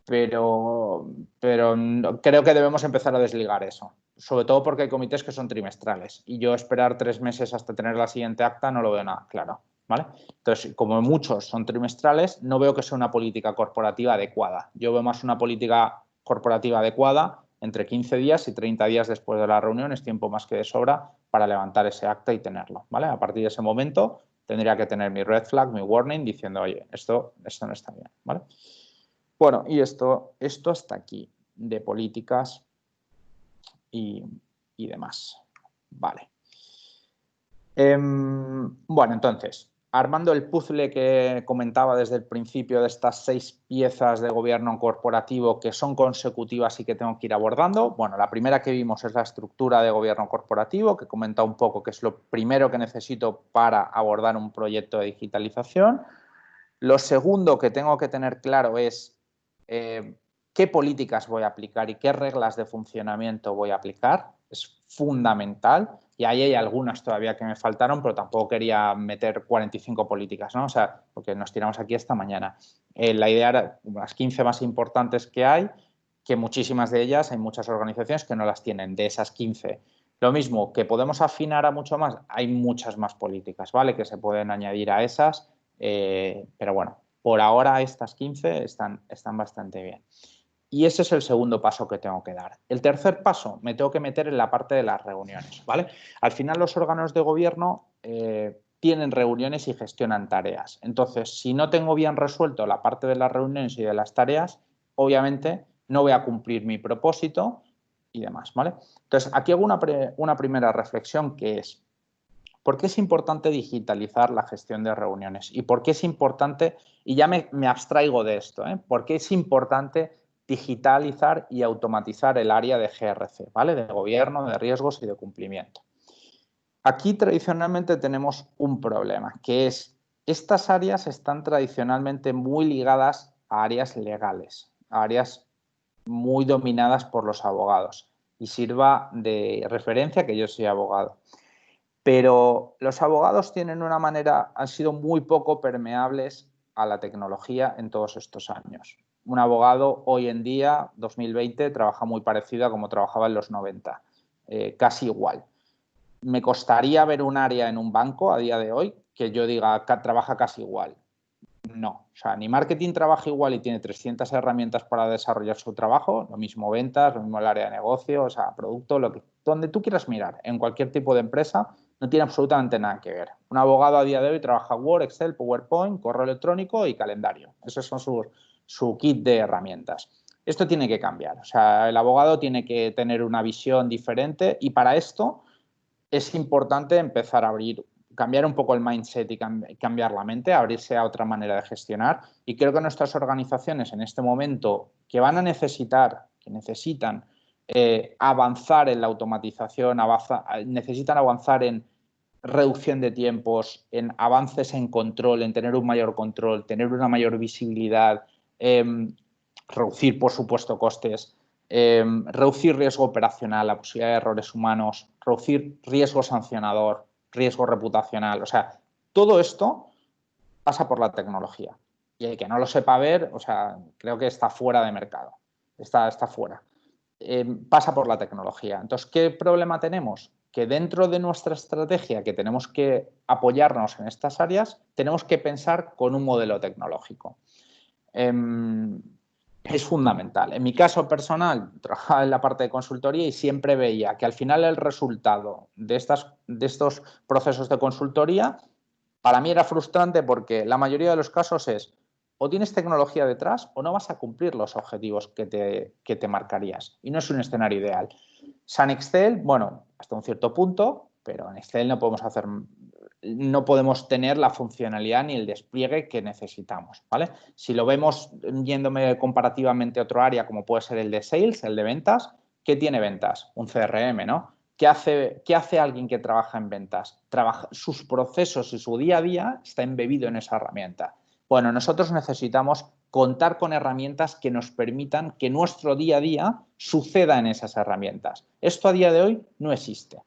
Pero creo que debemos empezar a desligar eso, sobre todo porque hay comités que son trimestrales y yo esperar 3 meses hasta tener la siguiente acta no lo veo nada claro, ¿vale? Entonces, como muchos son trimestrales, no veo que sea una política corporativa adecuada. Yo veo más una política corporativa adecuada entre 15 días y 30 días después de la reunión, es tiempo más que de sobra para levantar ese acta y tenerlo, ¿vale? A partir de ese momento tendría que tener mi red flag, mi warning, diciendo, oye, esto no está bien, ¿vale? Bueno, y esto hasta aquí. de políticas y demás. Vale. Bueno, entonces, armando el puzzle que comentaba desde el principio de estas 6 piezas de gobierno corporativo que son consecutivas y que tengo que ir abordando. Bueno, la primera que vimos es la estructura de gobierno corporativo, que he comentado un poco que es lo primero que necesito para abordar un proyecto de digitalización. Lo segundo que tengo que tener claro es qué políticas voy a aplicar y qué reglas de funcionamiento voy a aplicar. Es fundamental. Y ahí hay algunas todavía que me faltaron, pero tampoco quería meter 45 políticas, ¿no? O sea, porque nos tiramos aquí esta mañana. La idea era las 15 más importantes que hay, que muchísimas de ellas, hay muchas organizaciones que no las tienen, de esas 15. Lo mismo, que podemos afinar a mucho más, hay muchas más políticas, ¿vale? Que se pueden añadir a esas, pero bueno, por ahora estas 15 están bastante bien. Y ese es el segundo paso que tengo que dar. El tercer paso me tengo que meter en la parte de las reuniones, ¿vale? Al final los órganos de gobierno tienen reuniones y gestionan tareas. Entonces, si no tengo bien resuelto la parte de las reuniones y de las tareas, obviamente no voy a cumplir mi propósito y demás, ¿vale? Entonces, aquí hago una primera reflexión que es, ¿por qué es importante digitalizar la gestión de reuniones? ¿Y por qué es importante, y ya me abstraigo de esto, ¿por qué es importante digitalizar y automatizar el área de GRC, ¿vale? De gobierno, de riesgos y de cumplimiento? Aquí tradicionalmente tenemos un problema, que es estas áreas están tradicionalmente muy ligadas a áreas legales, a áreas muy dominadas por los abogados. Y sirva de referencia que yo soy abogado. Pero los abogados tienen una manera, han sido muy poco permeables a la tecnología en todos estos años. Un abogado hoy en día, 2020, trabaja muy parecido a como trabajaba en los 90, casi igual. Me costaría ver un área en un banco a día de hoy que yo diga que trabaja casi igual. No, o sea, ni marketing trabaja igual y tiene 300 herramientas para desarrollar su trabajo, lo mismo ventas, lo mismo el área de negocio, o sea, producto, donde tú quieras mirar, en cualquier tipo de empresa, no tiene absolutamente nada que ver. Un abogado a día de hoy trabaja Word, Excel, PowerPoint, correo electrónico y calendario. Esos son su kit de herramientas. Esto tiene que cambiar, o sea, el abogado tiene que tener una visión diferente y para esto es importante empezar a cambiar un poco el mindset y cambiar la mente, abrirse a otra manera de gestionar. Y creo que nuestras organizaciones en este momento que van a necesitan avanzar en la automatización, necesitan avanzar en reducción de tiempos, en avances en control, en tener un mayor control, tener una mayor visibilidad, reducir, por supuesto, costes, reducir riesgo operacional, la posibilidad de errores humanos, reducir riesgo sancionador, riesgo reputacional. O sea, todo esto pasa por la tecnología. Y el que no lo sepa ver, o sea, creo que está fuera de mercado. Está fuera. Pasa por la tecnología. Entonces, ¿qué problema tenemos? Que dentro de nuestra estrategia, que tenemos que apoyarnos en estas áreas, tenemos que pensar con un modelo tecnológico. Es fundamental. En mi caso personal, trabajaba en la parte de consultoría y siempre veía que al final el resultado de estos procesos de consultoría para mí era frustrante porque la mayoría de los casos es o tienes tecnología detrás o no vas a cumplir los objetivos que te marcarías. Y no es un escenario ideal. San Excel, bueno, hasta un cierto punto, pero en Excel no podemos tener la funcionalidad ni el despliegue que necesitamos, ¿vale? Si lo vemos yéndome comparativamente a otro área, como puede ser el de sales, el de ventas, ¿qué tiene ventas? Un CRM, ¿no? ¿Qué hace alguien que trabaja en ventas? Sus procesos y su día a día está embebido en esa herramienta. Bueno, nosotros necesitamos contar con herramientas que nos permitan que nuestro día a día suceda en esas herramientas. Esto a día de hoy no existe.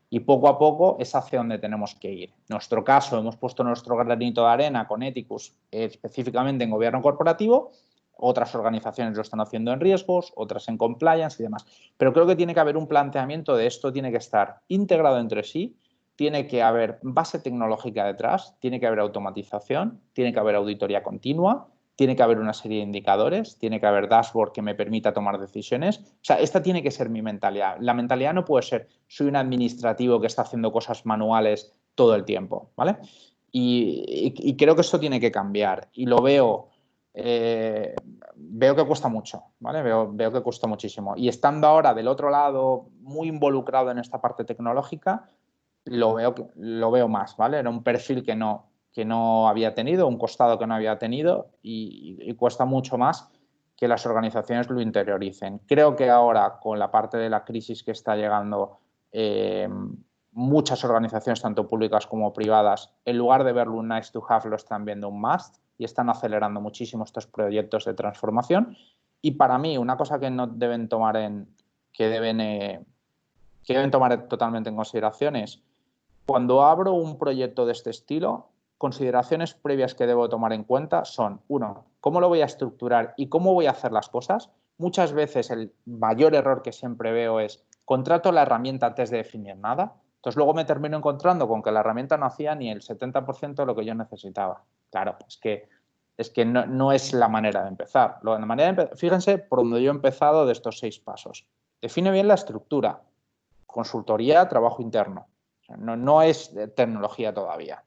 Y poco a poco es hacia donde tenemos que ir. En nuestro caso, hemos puesto nuestro granito de arena con Ethicus, específicamente en gobierno corporativo. Otras organizaciones lo están haciendo en riesgos, otras en compliance y demás. Pero creo que tiene que haber un planteamiento de esto, tiene que estar integrado entre sí, tiene que haber base tecnológica detrás, tiene que haber automatización, tiene que haber auditoría continua, tiene que haber una serie de indicadores, tiene que haber dashboard que me permita tomar decisiones. O sea, esta tiene que ser mi mentalidad. La mentalidad no puede ser, soy un administrativo que está haciendo cosas manuales todo el tiempo, ¿vale? Y creo que esto tiene que cambiar. Y lo veo veo que cuesta mucho, ¿vale? Veo que cuesta muchísimo. Y estando ahora del otro lado, muy involucrado en esta parte tecnológica, lo veo más, ¿vale? Era un perfil que no había tenido, un costado que no había tenido y cuesta mucho más que las organizaciones lo interioricen. Creo que ahora, con la parte de la crisis que está llegando, muchas organizaciones, tanto públicas como privadas, en lugar de verlo un nice to have, lo están viendo un must y están acelerando muchísimo estos proyectos de transformación. Y para mí, una cosa que no deben tomar que deben tomar totalmente en consideración es, cuando abro un proyecto de este estilo, consideraciones previas que debo tomar en cuenta son, uno, ¿cómo lo voy a estructurar y cómo voy a hacer las cosas? Muchas veces el mayor error que siempre veo es, contrato la herramienta antes de definir nada. Entonces luego me termino encontrando con que la herramienta no hacía ni el 70% de lo que yo necesitaba. Claro, es que no es la manera de empezar. Fíjense por donde yo he empezado de estos 6 pasos. Define bien la estructura. Consultoría, trabajo interno. No es tecnología todavía.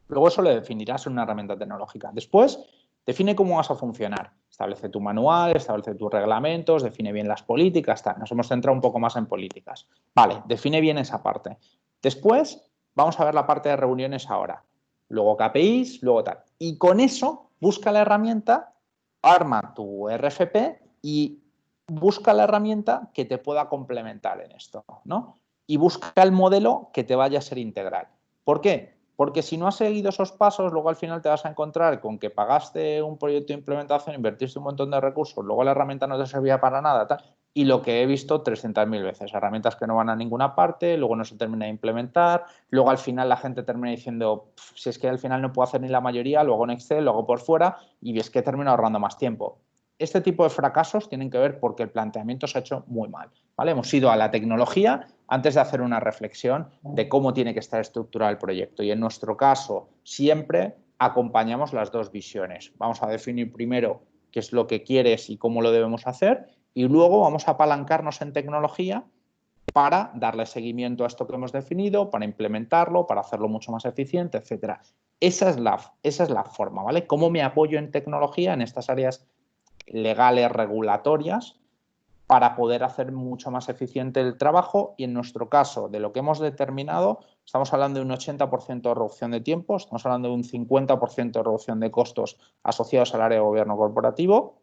Luego eso lo definirás en una herramienta tecnológica. Después, define cómo vas a funcionar. Establece tu manual, establece tus reglamentos, define bien las políticas. Tal. Nos hemos centrado un poco más en políticas. Vale, define bien esa parte. Después, vamos a ver la parte de reuniones ahora. Luego KPIs, luego tal. Y con eso, busca la herramienta, arma tu RFP y busca la herramienta que te pueda complementar en esto, ¿no? Y busca el modelo que te vaya a ser integral. ¿Por qué? Porque si no has seguido esos pasos, luego al final te vas a encontrar con que pagaste un proyecto de implementación, invertiste un montón de recursos, luego la herramienta no te servía para nada, tal, y lo que he visto 300.000 veces, herramientas que no van a ninguna parte, luego no se termina de implementar, luego al final la gente termina diciendo, si es que al final no puedo hacer ni la mayoría, lo hago en Excel, lo hago por fuera, y es que termino ahorrando más tiempo. Este tipo de fracasos tienen que ver porque el planteamiento se ha hecho muy mal, ¿vale? Hemos ido a la tecnología antes de hacer una reflexión de cómo tiene que estar estructurado el proyecto. Y en nuestro caso, siempre acompañamos las dos visiones. Vamos a definir primero qué es lo que quieres y cómo lo debemos hacer, y luego vamos a apalancarnos en tecnología para darle seguimiento a esto que hemos definido, para implementarlo, para hacerlo mucho más eficiente, etcétera. Esa es la forma, ¿vale? ¿Cómo me apoyo en tecnología en estas áreas legales, regulatorias, para poder hacer mucho más eficiente el trabajo? Y en nuestro caso, de lo que hemos determinado, estamos hablando de un 80% de reducción de tiempo, estamos hablando de un 50% de reducción de costos asociados al área de gobierno corporativo,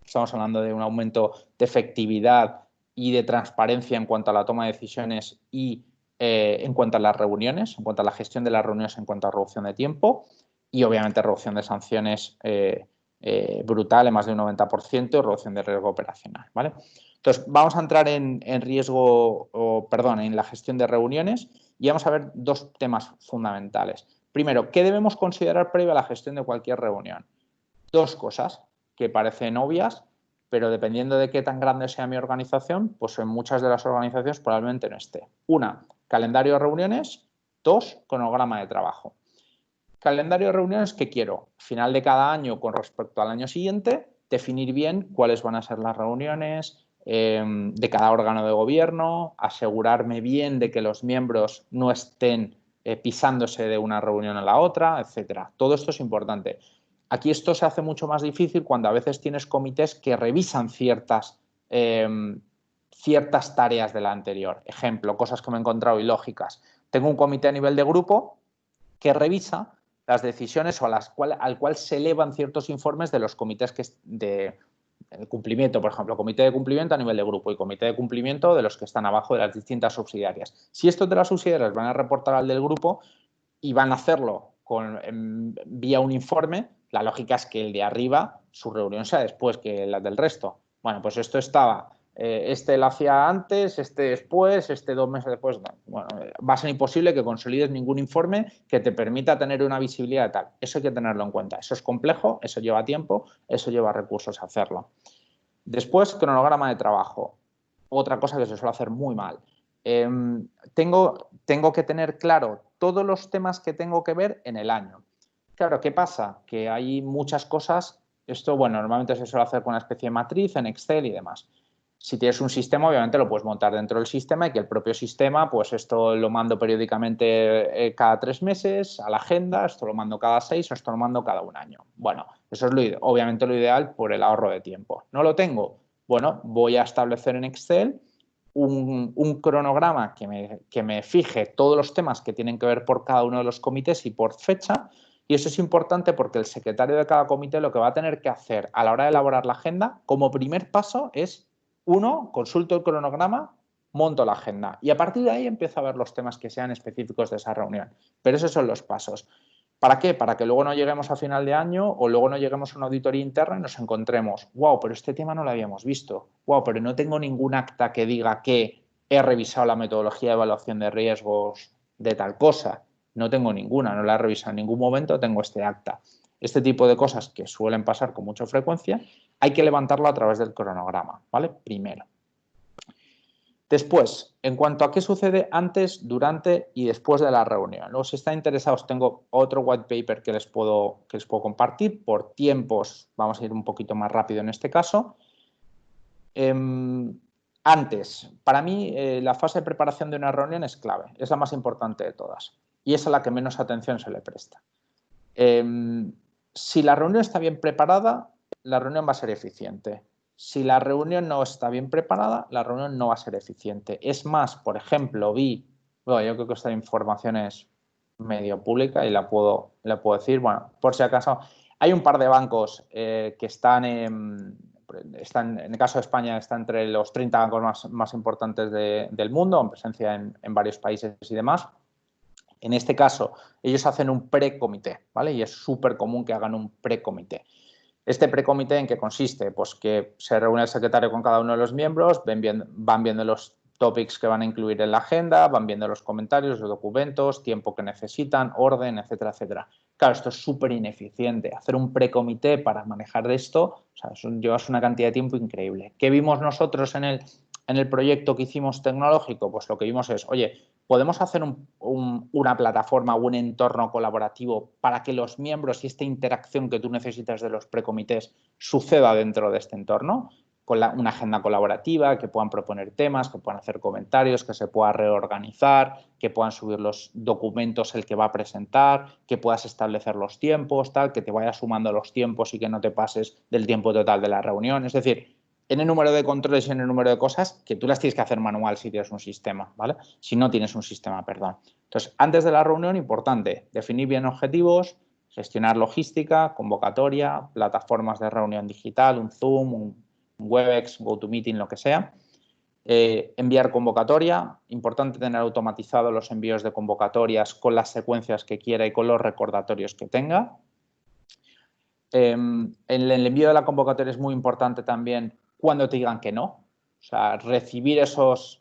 estamos hablando de un aumento de efectividad y de transparencia en cuanto a la toma de decisiones y en cuanto a las reuniones, en cuanto a la gestión de las reuniones, en cuanto a reducción de tiempo y obviamente reducción de sanciones brutal, en más de un 90%, y reducción de riesgo operacional, ¿vale? Entonces, vamos a entrar en la gestión de reuniones y vamos a ver dos temas fundamentales. Primero, ¿qué debemos considerar previo a la gestión de cualquier reunión? Dos cosas que parecen obvias, pero dependiendo de qué tan grande sea mi organización, pues en muchas de las organizaciones probablemente no esté. Una, calendario de reuniones. Dos, cronograma de trabajo. Calendario de reuniones, ¿qué quiero? Final de cada año con respecto al año siguiente, definir bien cuáles van a ser las reuniones de cada órgano de gobierno, asegurarme bien de que los miembros no estén pisándose de una reunión a la otra, etcétera. Todo esto es importante. Aquí esto se hace mucho más difícil cuando a veces tienes comités que revisan ciertas tareas de la anterior. Ejemplo, cosas que me he encontrado ilógicas. Tengo un comité a nivel de grupo que revisa las decisiones o al cual se elevan ciertos informes de los comités de cumplimiento, por ejemplo, comité de cumplimiento a nivel de grupo y comité de cumplimiento de los que están abajo de las distintas subsidiarias. Si estos de las subsidiarias van a reportar al del grupo y van a hacerlo vía un informe, la lógica es que el de arriba, su reunión sea después que la del resto. Bueno, pues esto estaba... este lo hacía antes, este después, este 2 meses después. Bueno, va a ser imposible que consolides ningún informe que te permita tener una visibilidad tal. Eso hay que tenerlo en cuenta. Eso es complejo, eso lleva tiempo, eso lleva recursos a hacerlo. Después, cronograma de trabajo. Otra cosa que se suele hacer muy mal. Tengo que tener claro todos los temas que tengo que ver en el año. Claro, ¿qué pasa? Que hay muchas cosas. Esto, bueno, normalmente se suele hacer con una especie de matriz en Excel y demás. Si tienes un sistema, obviamente lo puedes montar dentro del sistema y que el propio sistema, pues esto lo mando periódicamente cada 3 meses a la agenda, esto lo mando cada 6 o esto lo mando cada 1 año. Bueno, eso es obviamente lo ideal por el ahorro de tiempo. ¿No lo tengo? Bueno, voy a establecer en Excel un cronograma que me fije todos los temas que tienen que ver por cada uno de los comités y por fecha. Y eso es importante porque el secretario de cada comité lo que va a tener que hacer a la hora de elaborar la agenda, como primer paso, es consulto el cronograma, monto la agenda y a partir de ahí empiezo a ver los temas que sean específicos de esa reunión. Pero esos son los pasos. ¿Para qué? Para que luego no lleguemos a final de año o luego no lleguemos a una auditoría interna y nos encontremos, wow, pero este tema no lo habíamos visto, wow, pero no tengo ningún acta que diga que he revisado la metodología de evaluación de riesgos de tal cosa. No tengo ninguna, no la he revisado en ningún momento, tengo este acta. Este tipo de cosas que suelen pasar con mucha frecuencia, hay que levantarlo a través del cronograma, ¿vale? Primero. Después, en cuanto a qué sucede antes, durante y después de la reunión. Luego, si están interesados, tengo otro white paper que les puedo compartir. Por tiempos, vamos a ir un poquito más rápido en este caso. Antes, para mí, la fase de preparación de una reunión es clave, es la más importante de todas y es a la que menos atención se le presta. Si la reunión está bien preparada, la reunión va a ser eficiente. Si la reunión no está bien preparada, la reunión no va a ser eficiente. Es más, por ejemplo, yo creo que esta información es medio pública y la puedo decir. Bueno, por si acaso, hay un par de bancos que están, en el caso de España, está entre los 30 bancos más importantes del mundo, en presencia en varios países y demás. En este caso, ellos hacen un precomité, ¿vale? Y es súper común que hagan un precomité. ¿Este precomité en qué consiste? Pues que se reúne el secretario con cada uno de los miembros, van viendo los topics que van a incluir en la agenda, van viendo los comentarios, los documentos, tiempo que necesitan, orden, etcétera, etcétera. Claro, esto es súper ineficiente. Hacer un precomité para manejar esto, o sea, llevas una cantidad de tiempo increíble. ¿Qué vimos nosotros en el proyecto que hicimos tecnológico? Pues lo que vimos es, oye, ¿podemos hacer una plataforma o un entorno colaborativo para que los miembros y esta interacción que tú necesitas de los precomités suceda dentro de este entorno? Con una agenda colaborativa, que puedan proponer temas, que puedan hacer comentarios, que se pueda reorganizar, que puedan subir los documentos el que va a presentar, que puedas establecer los tiempos, tal, que te vayas sumando los tiempos y que no te pases del tiempo total de la reunión. Es decir, en el número de controles y en el número de cosas que tú las tienes que hacer manual si tienes un sistema, ¿vale? Si no tienes un sistema, perdón. Entonces, antes de la reunión, importante, definir bien objetivos, gestionar logística, convocatoria, plataformas de reunión digital, un Zoom, un Webex, GoToMeeting, lo que sea. Enviar convocatoria, importante tener automatizado los envíos de convocatorias con las secuencias que quiera y con los recordatorios que tenga. En el envío de la convocatoria es muy importante también cuando te digan que no, o sea, recibir esas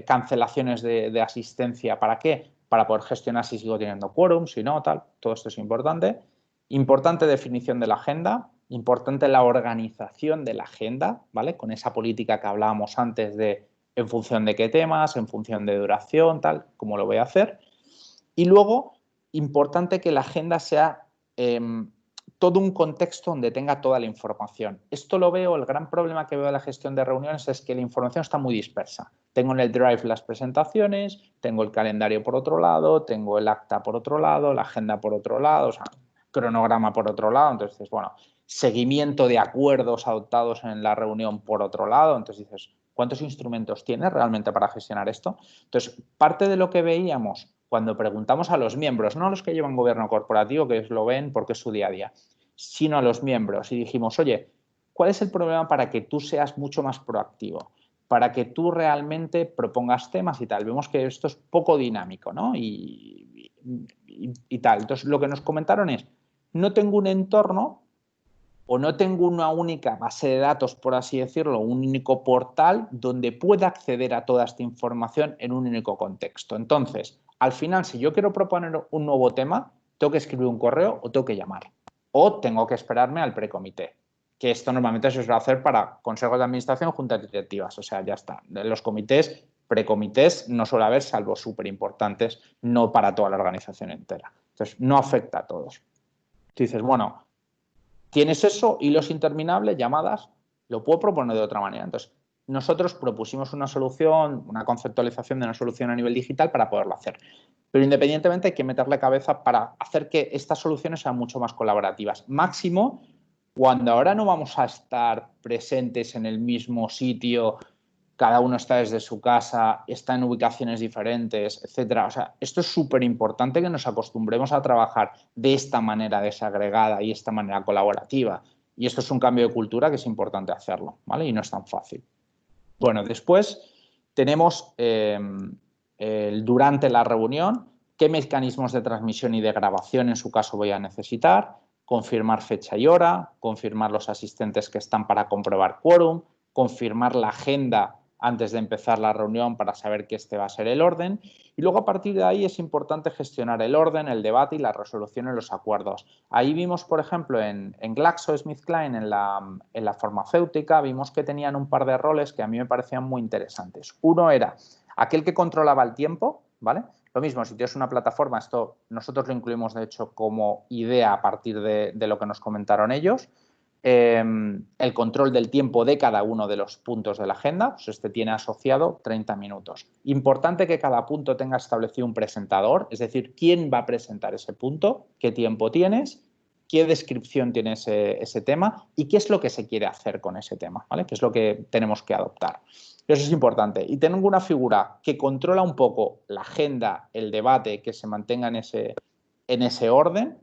cancelaciones de asistencia. ¿Para qué? Para poder gestionar si sigo teniendo quórum, si no, tal. Todo esto es importante. Importante definición de la agenda, importante la organización de la agenda, ¿vale? Con esa política que hablábamos antes de en función de qué temas, en función de duración, tal, cómo lo voy a hacer. Y luego, importante que la agenda sea todo un contexto donde tenga toda la información. Esto lo veo, el gran problema que veo en la gestión de reuniones es que la información está muy dispersa. Tengo en el Drive las presentaciones, tengo el calendario por otro lado, tengo el acta por otro lado, la agenda por otro lado, o sea, cronograma por otro lado. Entonces, bueno, seguimiento de acuerdos adoptados en la reunión por otro lado. Entonces dices, ¿cuántos instrumentos tienes realmente para gestionar esto? Entonces, parte de lo que veíamos cuando preguntamos a los miembros, no a los que llevan gobierno corporativo, que lo ven porque es su día a día, sino a los miembros, y dijimos, oye, ¿cuál es el problema para que tú seas mucho más proactivo? Para que tú realmente propongas temas y tal. Vemos que esto es poco dinámico, ¿no? Y tal. Entonces, lo que nos comentaron es, no tengo un entorno o no tengo una única base de datos, por así decirlo, un único portal donde pueda acceder a toda esta información en un único contexto. Entonces, al final, si yo quiero proponer un nuevo tema, tengo que escribir un correo o tengo que llamar. O tengo que esperarme al precomité, que esto normalmente se suele hacer para consejos de administración, juntas directivas. O sea, ya está. Los comités, precomités, no suele haber, salvo súper importantes, no para toda la organización entera. Entonces, no afecta a todos. Tú dices, bueno, tienes eso, hilos interminables, llamadas, lo puedo proponer de otra manera. Entonces, nosotros propusimos una solución, una conceptualización de una solución a nivel digital para poderlo hacer. Pero independientemente hay que meterle cabeza para hacer que estas soluciones sean mucho más colaborativas. Máximo cuando ahora no vamos a estar presentes en el mismo sitio, cada uno está desde su casa, está en ubicaciones diferentes, etcétera. O sea, esto es súper importante que nos acostumbremos a trabajar de esta manera desagregada y esta manera colaborativa. Y esto es un cambio de cultura que es importante hacerlo, ¿vale? Y no es tan fácil. Bueno, después tenemos durante la reunión qué mecanismos de transmisión y de grabación en su caso voy a necesitar, confirmar fecha y hora, confirmar los asistentes que están para comprobar quórum, confirmar la agenda antes de empezar la reunión para saber que este va a ser el orden. Y luego a partir de ahí es importante gestionar el orden, el debate y la resolución en los acuerdos. Ahí vimos, por ejemplo, en GlaxoSmithKline, en la farmacéutica, vimos que tenían un par de roles que a mí me parecían muy interesantes. Uno era aquel que controlaba el tiempo, ¿vale? Lo mismo, si tienes una plataforma, esto nosotros lo incluimos de hecho como idea a partir de lo que nos comentaron ellos. El control del tiempo de cada uno de los puntos de la agenda, pues este tiene asociado 30 minutos. Importante que cada punto tenga establecido un presentador, es decir, quién va a presentar ese punto, qué tiempo tienes, qué descripción tiene ese tema y qué es lo que se quiere hacer con ese tema, ¿vale? Qué es lo que tenemos que adoptar. Eso es importante. Y tengo una figura que controla un poco la agenda, el debate, que se mantenga en ese orden,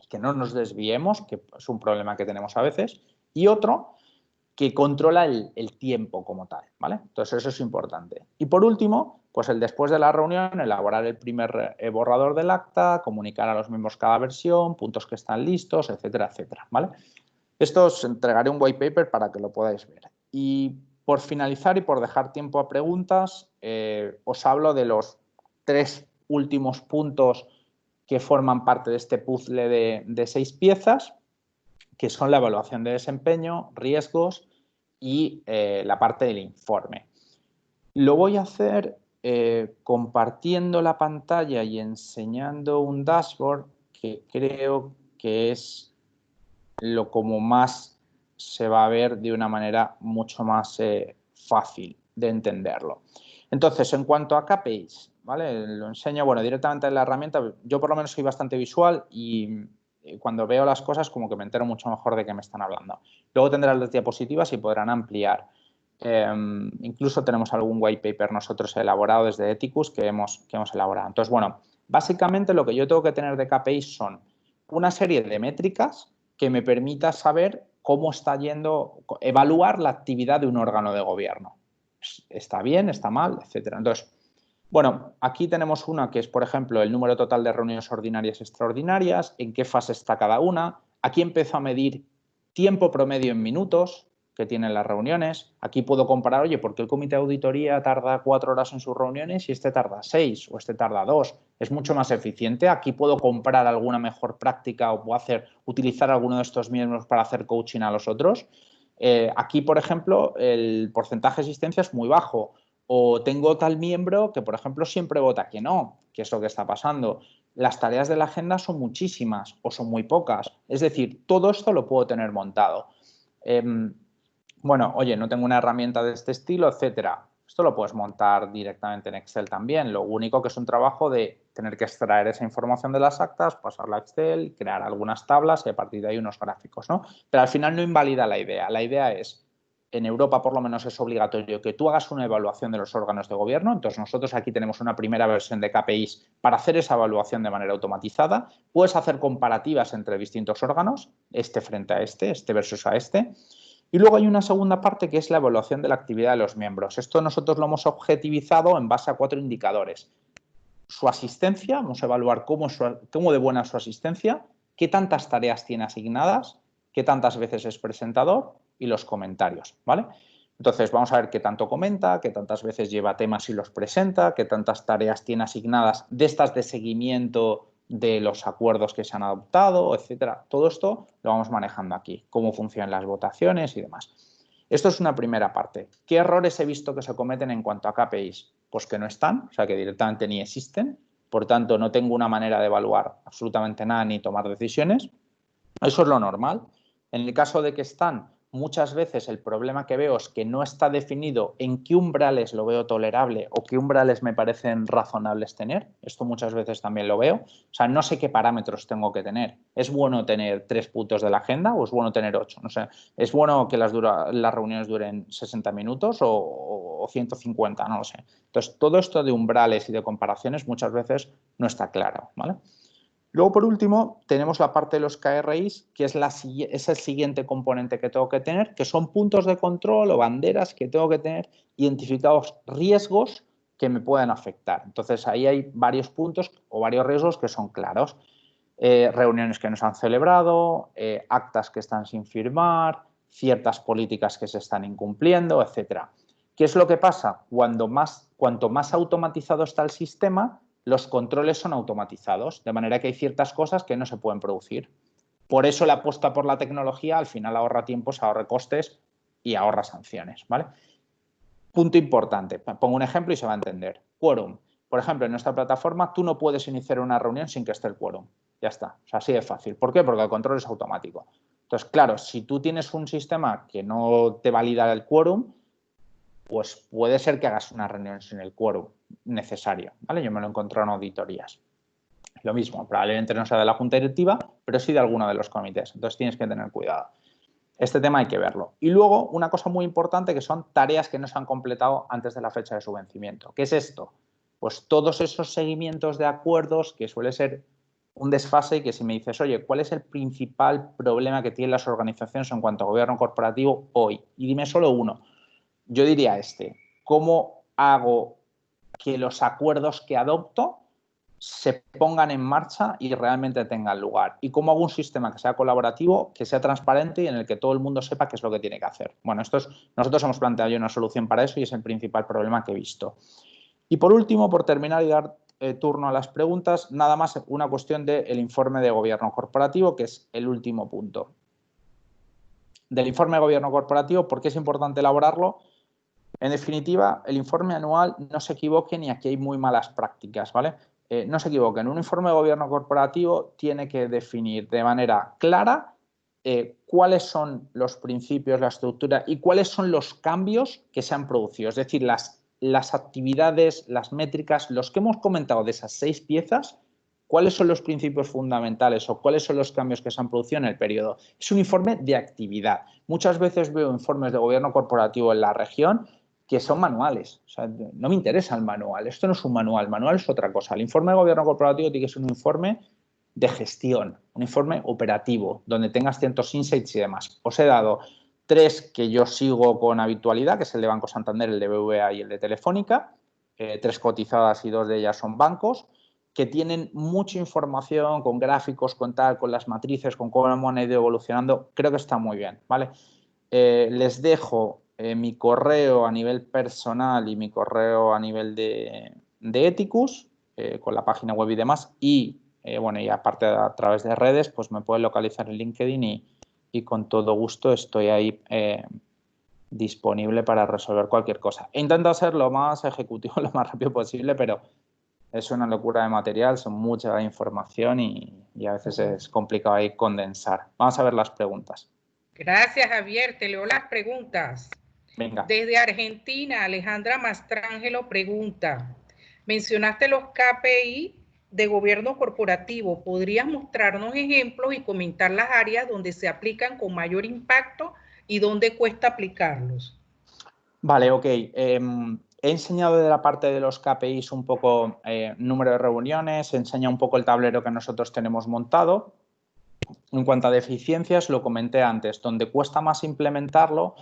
que no nos desviemos, que es un problema que tenemos a veces, y otro que controla el tiempo como tal, ¿vale? Entonces eso es importante. Y por último, pues el después de la reunión, elaborar el primer borrador del acta, comunicar a los miembros cada versión, puntos que están listos, etcétera, etcétera, ¿vale? Esto os entregaré un white paper para que lo podáis ver. Y por finalizar y por dejar tiempo a preguntas, os hablo de los 3 últimos puntos que forman parte de este puzzle de 6 piezas, que son la evaluación de desempeño, riesgos y la parte del informe. Lo voy a hacer compartiendo la pantalla y enseñando un dashboard que creo que es lo como más se va a ver de una manera mucho más fácil de entenderlo. Entonces, en cuanto a KPIs, ¿vale? Lo enseño, bueno, directamente en la herramienta. Yo por lo menos soy bastante visual y cuando veo las cosas como que me entero mucho mejor de qué me están hablando. Luego tendrán las diapositivas y podrán ampliar. Incluso tenemos algún white paper nosotros elaborado desde Ethicus que hemos elaborado. Entonces, bueno, básicamente lo que yo tengo que tener de KPIs son una serie de métricas que me permita saber cómo está yendo, evaluar la actividad de un órgano de gobierno. ¿Está bien? ¿Está mal? Etcétera. Entonces, bueno, aquí tenemos una que es, por ejemplo, el número total de reuniones ordinarias y extraordinarias, en qué fase está cada una. Aquí empiezo a medir tiempo promedio en minutos que tienen las reuniones. Aquí puedo comparar, oye, ¿por qué el comité de auditoría tarda 4 horas en sus reuniones y este tarda 6 o este tarda 2? Es mucho más eficiente. Aquí puedo comprar alguna mejor práctica o puedo utilizar alguno de estos miembros para hacer coaching a los otros. Aquí, por ejemplo, el porcentaje de asistencia es muy bajo. O tengo tal miembro que, por ejemplo, siempre vota que no, que es lo que está pasando. Las tareas de la agenda son muchísimas o son muy pocas. Es decir, todo esto lo puedo tener montado. Bueno, oye, no tengo una herramienta de este estilo, etcétera. Esto lo puedes montar directamente en Excel también. Lo único que es un trabajo de tener que extraer esa información de las actas, pasarla a Excel, crear algunas tablas y a partir de ahí unos gráficos, ¿no? Pero al final no invalida la idea. La idea es, en Europa por lo menos es obligatorio que tú hagas una evaluación de los órganos de gobierno. Entonces nosotros aquí tenemos una primera versión de KPIs para hacer esa evaluación de manera automatizada. Puedes hacer comparativas entre distintos órganos, este frente a este versus a este. Y luego hay una segunda parte que es la evaluación de la actividad de los miembros. Esto nosotros lo hemos objetivizado en base a 4 indicadores. Su asistencia, vamos a evaluar cómo de buena es su asistencia, qué tantas tareas tiene asignadas, qué tantas veces es presentador y los comentarios, ¿vale? Entonces vamos a ver qué tanto comenta, qué tantas veces lleva temas y los presenta, qué tantas tareas tiene asignadas de estas de seguimiento de los acuerdos que se han adoptado, etcétera. Todo esto lo vamos manejando aquí, cómo funcionan las votaciones y demás. Esto es una primera parte. ¿Qué errores he visto que se cometen en cuanto a KPIs? Pues que no están, o sea, que directamente ni existen. Por tanto, no tengo una manera de evaluar absolutamente nada ni tomar decisiones. Eso es lo normal. En el caso de que están, muchas veces el problema que veo es que no está definido en qué umbrales lo veo tolerable o qué umbrales me parecen razonables tener. Esto muchas veces también lo veo. O sea, no sé qué parámetros tengo que tener. ¿Es bueno tener 3 puntos de la agenda o es bueno tener 8? No sé. ¿Es bueno que las reuniones duren 60 minutos o 150? No lo sé. Entonces, todo esto de umbrales y de comparaciones muchas veces no está claro, ¿vale? Luego, por último, tenemos la parte de los KRIs, que es el siguiente componente que tengo que tener, que son puntos de control o banderas que tengo que tener identificados riesgos que me pueden afectar. Entonces, ahí hay varios puntos o varios riesgos que son claros. Reuniones que no se han celebrado, actas que están sin firmar, ciertas políticas que se están incumpliendo, etc. ¿Qué es lo que pasa? Cuanto más automatizado está el sistema, los controles son automatizados, de manera que hay ciertas cosas que no se pueden producir. Por eso la apuesta por la tecnología al final ahorra tiempos, ahorra costes y ahorra sanciones, ¿vale? Punto importante, pongo un ejemplo y se va a entender. Quórum. Por ejemplo, en nuestra plataforma tú no puedes iniciar una reunión sin que esté el quórum. Ya está, o sea, así de fácil. ¿Por qué? Porque el control es automático. Entonces, claro, si tú tienes un sistema que no te valida el quórum, pues puede ser que hagas una reunión sin el quórum necesario, ¿vale? Yo me lo he encontrado en auditorías. Lo mismo, probablemente no sea de la junta directiva, pero sí de alguno de los comités. Entonces tienes que tener cuidado. Este tema hay que verlo. Y luego, una cosa muy importante que son tareas que no se han completado antes de la fecha de su vencimiento. ¿Qué es esto? Pues todos esos seguimientos de acuerdos que suele ser un desfase y que si me dices, oye, ¿cuál es el principal problema que tienen las organizaciones en cuanto a gobierno corporativo hoy? Y dime solo uno. Yo diría ¿cómo hago que los acuerdos que adopto se pongan en marcha y realmente tengan lugar? ¿Y cómo hago un sistema que sea colaborativo, que sea transparente y en el que todo el mundo sepa qué es lo que tiene que hacer? Bueno, nosotros hemos planteado ya una solución para eso y es el principal problema que he visto. Y por último, por terminar y dar turno a las preguntas, nada más una cuestión del informe de gobierno corporativo, que es el último punto. Del informe de gobierno corporativo, ¿por qué es importante elaborarlo? En definitiva, el informe anual, no se equivoquen y aquí hay muy malas prácticas, ¿vale? No se equivoquen, un informe de gobierno corporativo tiene que definir de manera clara cuáles son los principios, la estructura y cuáles son los cambios que se han producido. Es decir, las actividades, las métricas, los que hemos comentado de esas 6 piezas, cuáles son los principios fundamentales o cuáles son los cambios que se han producido en el periodo. Es un informe de actividad. Muchas veces veo informes de gobierno corporativo en la región que son manuales. O sea, no me interesa el manual. Esto no es un manual. El manual es otra cosa. El informe de gobierno corporativo tiene que ser un informe de gestión, un informe operativo, donde tengas ciertos insights y demás. Os he dado 3 que yo sigo con habitualidad, que es el de Banco Santander, el de BBVA y el de Telefónica. 3 cotizadas y 2 de ellas son bancos, que tienen mucha información con gráficos, con las matrices, con cómo han ido evolucionando. Creo que está muy bien, ¿vale? Les dejo mi correo a nivel personal y mi correo a nivel de Ethicus, con la página web y demás. Y, bueno, y aparte a través de redes, pues me pueden localizar en LinkedIn y con todo gusto estoy ahí disponible para resolver cualquier cosa. He intentado ser lo más ejecutivo, lo más rápido posible, pero es una locura de material, son mucha información y a veces es complicado ahí condensar. Vamos a ver las preguntas. Gracias, Javier. Te leo las preguntas. Venga. Desde Argentina, Alejandra Mastrangelo pregunta, mencionaste los KPI de gobierno corporativo. ¿Podrías mostrarnos ejemplos y comentar las áreas donde se aplican con mayor impacto y dónde cuesta aplicarlos? Vale, ok. He enseñado de la parte de los KPIs un poco número de reuniones, he enseñado un poco el tablero que nosotros tenemos montado. En cuanto a deficiencias, lo comenté antes, donde cuesta más implementarlo,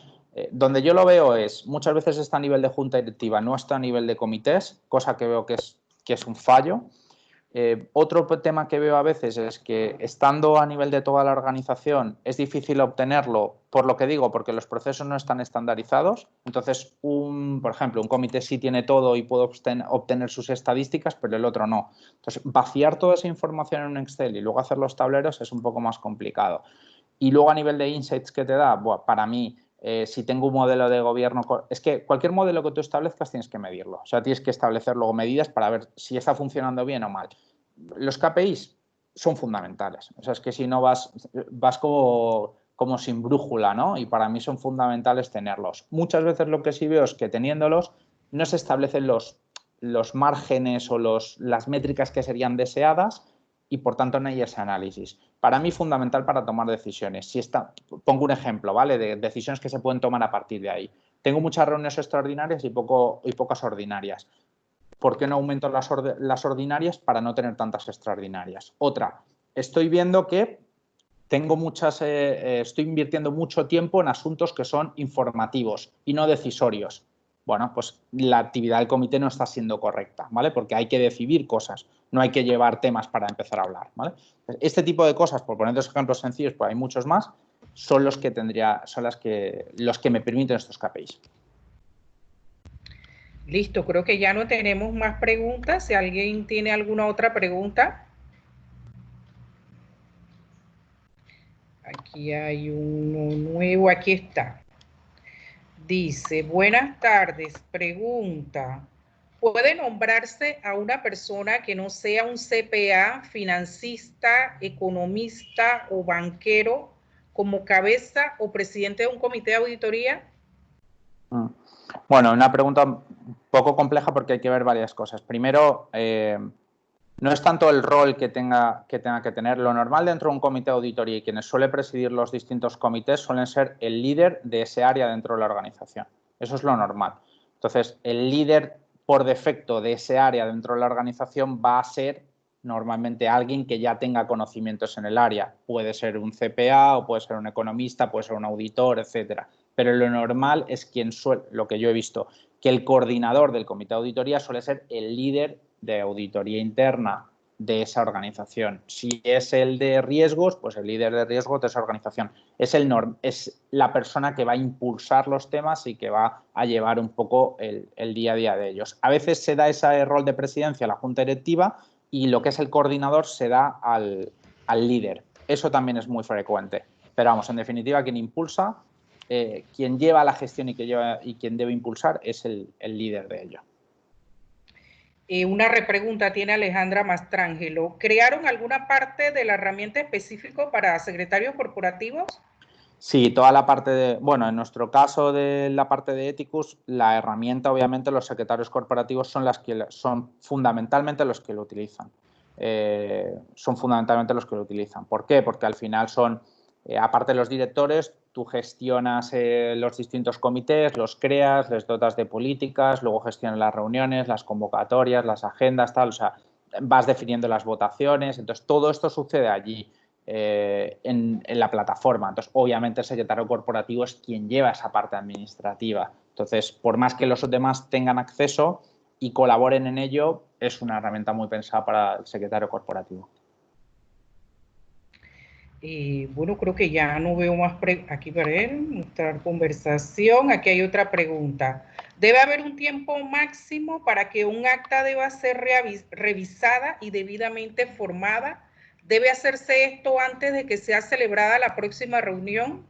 donde yo lo veo es, muchas veces está a nivel de junta directiva, no está a nivel de comités, cosa que veo que es un fallo. Otro tema que veo a veces es que estando a nivel de toda la organización es difícil obtenerlo, por lo que digo, porque los procesos no están estandarizados. Entonces, por ejemplo, un comité sí tiene todo y puede obtener sus estadísticas, pero el otro no. Entonces, vaciar toda esa información en un Excel y luego hacer los tableros es un poco más complicado. Y luego a nivel de insights que te da, bueno, para mí, si tengo un modelo de gobierno, es que cualquier modelo que tú establezcas tienes que medirlo. O sea, tienes que establecer luego medidas para ver si está funcionando bien o mal. Los KPIs son fundamentales. O sea, es que si no vas como como sin brújula, ¿no? Y para mí son fundamentales tenerlos. Muchas veces lo que sí veo es que teniéndolos no se establecen los márgenes o las métricas que serían deseadas y por tanto no hay ese análisis. Para mí fundamental para tomar decisiones. Pongo un ejemplo, ¿vale? De decisiones que se pueden tomar a partir de ahí. Tengo muchas reuniones extraordinarias y pocas ordinarias. ¿Por qué no aumento las ordinarias para no tener tantas extraordinarias? Otra, estoy viendo que estoy invirtiendo mucho tiempo en asuntos que son informativos y no decisorios. Bueno, pues la actividad del comité no está siendo correcta, ¿vale? Porque hay que decidir cosas, no hay que llevar temas para empezar a hablar, ¿vale? Este tipo de cosas, por poner dos ejemplos sencillos, pues hay muchos más, son los que me permiten estos KPIs. Listo, creo que ya no tenemos más preguntas. Si alguien tiene alguna otra pregunta. Aquí hay uno nuevo, aquí está. Dice, buenas tardes, pregunta, ¿puede nombrarse a una persona que no sea un CPA, financista, economista o banquero como cabeza o presidente de un comité de auditoría? Bueno, una pregunta un poco compleja porque hay que ver varias cosas. Primero, no es tanto el rol que tenga que tener. Lo normal dentro de un comité de auditoría y quienes suelen presidir los distintos comités suelen ser el líder de ese área dentro de la organización. Eso es lo normal. Entonces, el líder por defecto de ese área dentro de la organización va a ser normalmente alguien que ya tenga conocimientos en el área. Puede ser un CPA o puede ser un economista, puede ser un auditor, etcétera. Pero lo normal es lo que yo he visto, que el coordinador del comité de auditoría suele ser el líder de auditoría interna de esa organización. Si es el de riesgos, pues el líder de riesgos de esa organización. Es la persona que va a impulsar los temas y que va a llevar un poco el día a día de ellos. A veces se da ese rol de presidencia a la junta directiva y lo que es el coordinador se da al líder. Eso también es muy frecuente. Pero vamos, en definitiva, quien impulsa, quien lleva la gestión y quien debe impulsar es el líder de ello. Una repregunta tiene Alejandra Mastrangelo. ¿Crearon alguna parte de la herramienta específica para secretarios corporativos? Sí, toda la parte en nuestro caso de la parte de Ethicus, la herramienta, obviamente, los secretarios corporativos son fundamentalmente los que lo utilizan. ¿Por qué? Porque al final aparte de los directores, tú gestionas los distintos comités, los creas, les dotas de políticas, luego gestionas las reuniones, las convocatorias, las agendas, tal, o sea, vas definiendo las votaciones. Entonces, todo esto sucede allí en la plataforma. Entonces, obviamente, el secretario corporativo es quien lleva esa parte administrativa. Entonces, por más que los demás tengan acceso y colaboren en ello, es una herramienta muy pensada para el secretario corporativo. Bueno, creo que ya no veo más aquí para mostrar conversación. Aquí hay otra pregunta. ¿Debe haber un tiempo máximo para que un acta deba ser revisada y debidamente formada? ¿Debe hacerse esto antes de que sea celebrada la próxima reunión?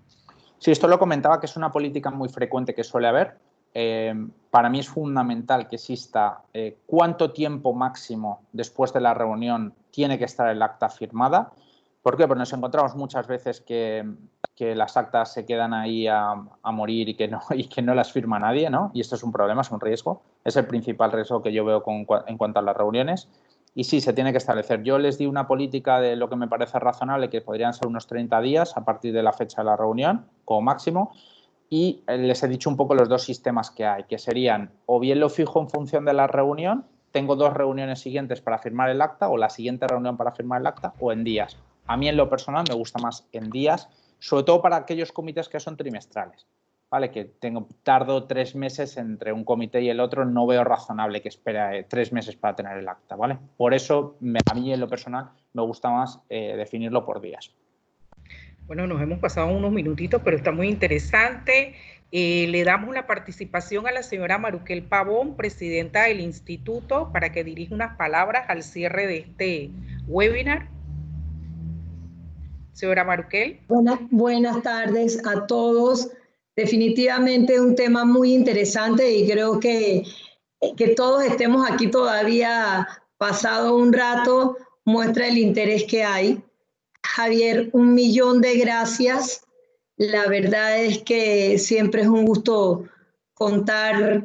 Sí, esto lo comentaba, que es una política muy frecuente que suele haber. Para mí es fundamental que exista cuánto tiempo máximo después de la reunión tiene que estar el acta firmada. ¿Por qué? Porque nos encontramos muchas veces que las actas se quedan ahí a morir y que no las firma nadie, ¿no? Y esto es un problema, es un riesgo. Es el principal riesgo que yo veo en cuanto a las reuniones. Y sí, se tiene que establecer. Yo les di una política de lo que me parece razonable, que podrían ser unos 30 días a partir de la fecha de la reunión, como máximo. Y les he dicho un poco los dos sistemas que hay, que serían o bien lo fijo en función de la reunión, tengo 2 reuniones siguientes para firmar el acta, o la siguiente reunión para firmar el acta, o en días. A mí, en lo personal, me gusta más en días, sobre todo para aquellos comités que son trimestrales, ¿vale? Que tardo 3 meses entre un comité y el otro, no veo razonable que espere 3 meses para tener el acta, ¿vale? Por eso, a mí, en lo personal, me gusta más definirlo por días. Bueno, nos hemos pasado unos minutitos, pero está muy interesante. Le damos la participación a la señora Maruquel Pavón, presidenta del instituto, para que dirija unas palabras al cierre de este webinar. Señora Maruquel. Buenas tardes a todos. Definitivamente un tema muy interesante y creo que todos estemos aquí todavía pasado un rato muestra el interés que hay. Javier, 1.000.000 de gracias. La verdad es que siempre es un gusto contar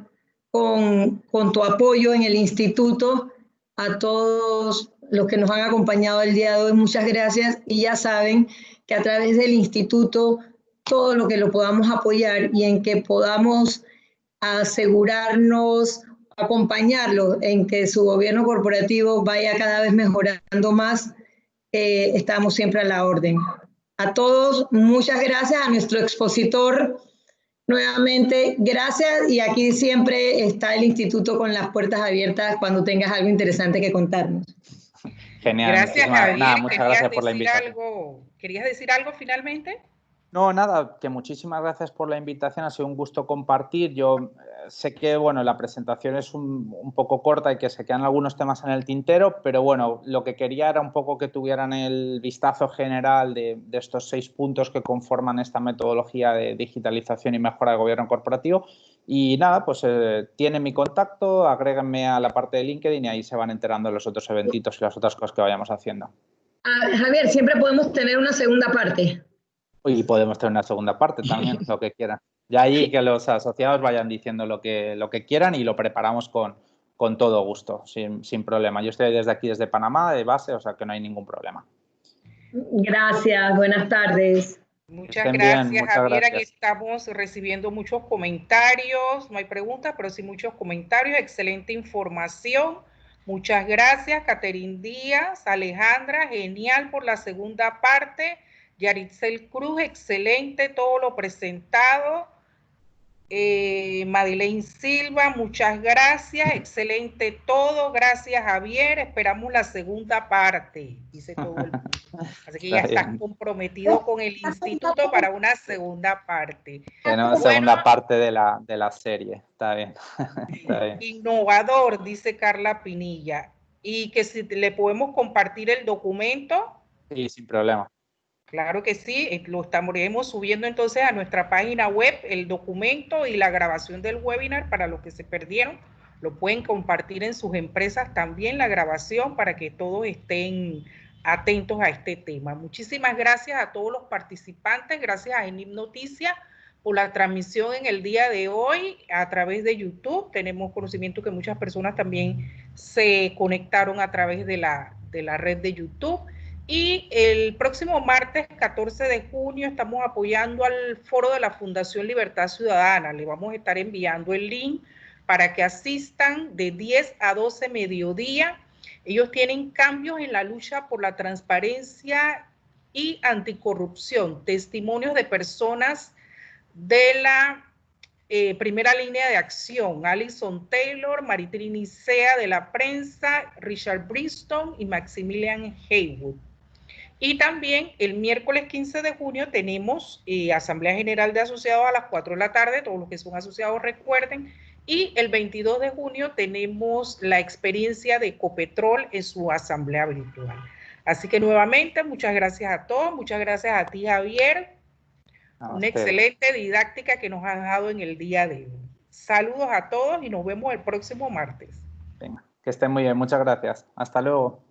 con tu apoyo en el instituto. A todos los que nos han acompañado el día de hoy, muchas gracias. Y ya saben que a través del instituto, todo lo que lo podamos apoyar y en que podamos asegurarnos, acompañarlo en que su gobierno corporativo vaya cada vez mejorando más, estamos siempre a la orden. A todos, muchas gracias. A nuestro expositor, nuevamente, gracias. Y aquí siempre está el instituto con las puertas abiertas cuando tengas algo interesante que contarnos. Genial. Gracias, Javier. Muchas gracias por la invitación. ¿Querías decir algo finalmente? No, nada, que muchísimas gracias por la invitación, ha sido un gusto compartir. Yo sé que bueno, la presentación es un poco corta y que se quedan algunos temas en el tintero, pero bueno, lo que quería era un poco que tuvieran el vistazo general de estos 6 puntos que conforman esta metodología de digitalización y mejora del gobierno corporativo. Y nada, pues tienen mi contacto, agréguenme a la parte de LinkedIn y ahí se van enterando de los otros eventitos y las otras cosas que vayamos haciendo. Javier, siempre podemos tener una segunda parte. Y podemos tener una segunda parte también, lo que quieran. Ya ahí que los asociados vayan diciendo lo que quieran y lo preparamos con todo gusto, sin problema. Yo estoy desde aquí, desde Panamá, de base, o sea que no hay ningún problema. Gracias, buenas tardes. Muchas gracias, Javier. Aquí estamos recibiendo muchos comentarios. No hay preguntas, pero sí muchos comentarios. Excelente información. Muchas gracias, Caterín Díaz, Alejandra, genial por la segunda parte. Yaritzel Cruz, excelente todo lo presentado. Madeleine Silva, muchas gracias, excelente todo, gracias Javier, esperamos la segunda parte, dice todo el mundo. Así que ya estás comprometido con el instituto para una segunda parte. Tenemos segunda parte de la serie, está bien. Está bien. Innovador, dice Carla Pinilla, y que si le podemos compartir el documento. Sí, sin problema. Claro que sí, lo estaremos subiendo entonces a nuestra página web, el documento y la grabación del webinar para los que se perdieron. Lo pueden compartir en sus empresas también la grabación para que todos estén atentos a este tema. Muchísimas gracias a todos los participantes, gracias a ENIP Noticias por la transmisión en el día de hoy a través de YouTube. Tenemos conocimiento que muchas personas también se conectaron a través de la red de YouTube. Y el próximo martes 14 de junio estamos apoyando al foro de la Fundación Libertad Ciudadana. Le vamos a estar enviando el link para que asistan de 10 a 12 mediodía. Ellos tienen cambios en la lucha por la transparencia y anticorrupción, testimonios de personas de la primera línea de acción, Alison Taylor, Maritrini Sea de la prensa, Richard Briston y Maximilian Haywood. Y también el miércoles 15 de junio tenemos Asamblea General de Asociados a las 4 de la tarde, todos los que son asociados recuerden, y el 22 de junio tenemos la experiencia de Ecopetrol en su asamblea virtual. Así que nuevamente, muchas gracias a todos, muchas gracias a ti, Javier. Una excelente didáctica que nos has dado en el día de hoy. Saludos a todos y nos vemos el próximo martes. Venga, que estén muy bien, muchas gracias. Hasta luego.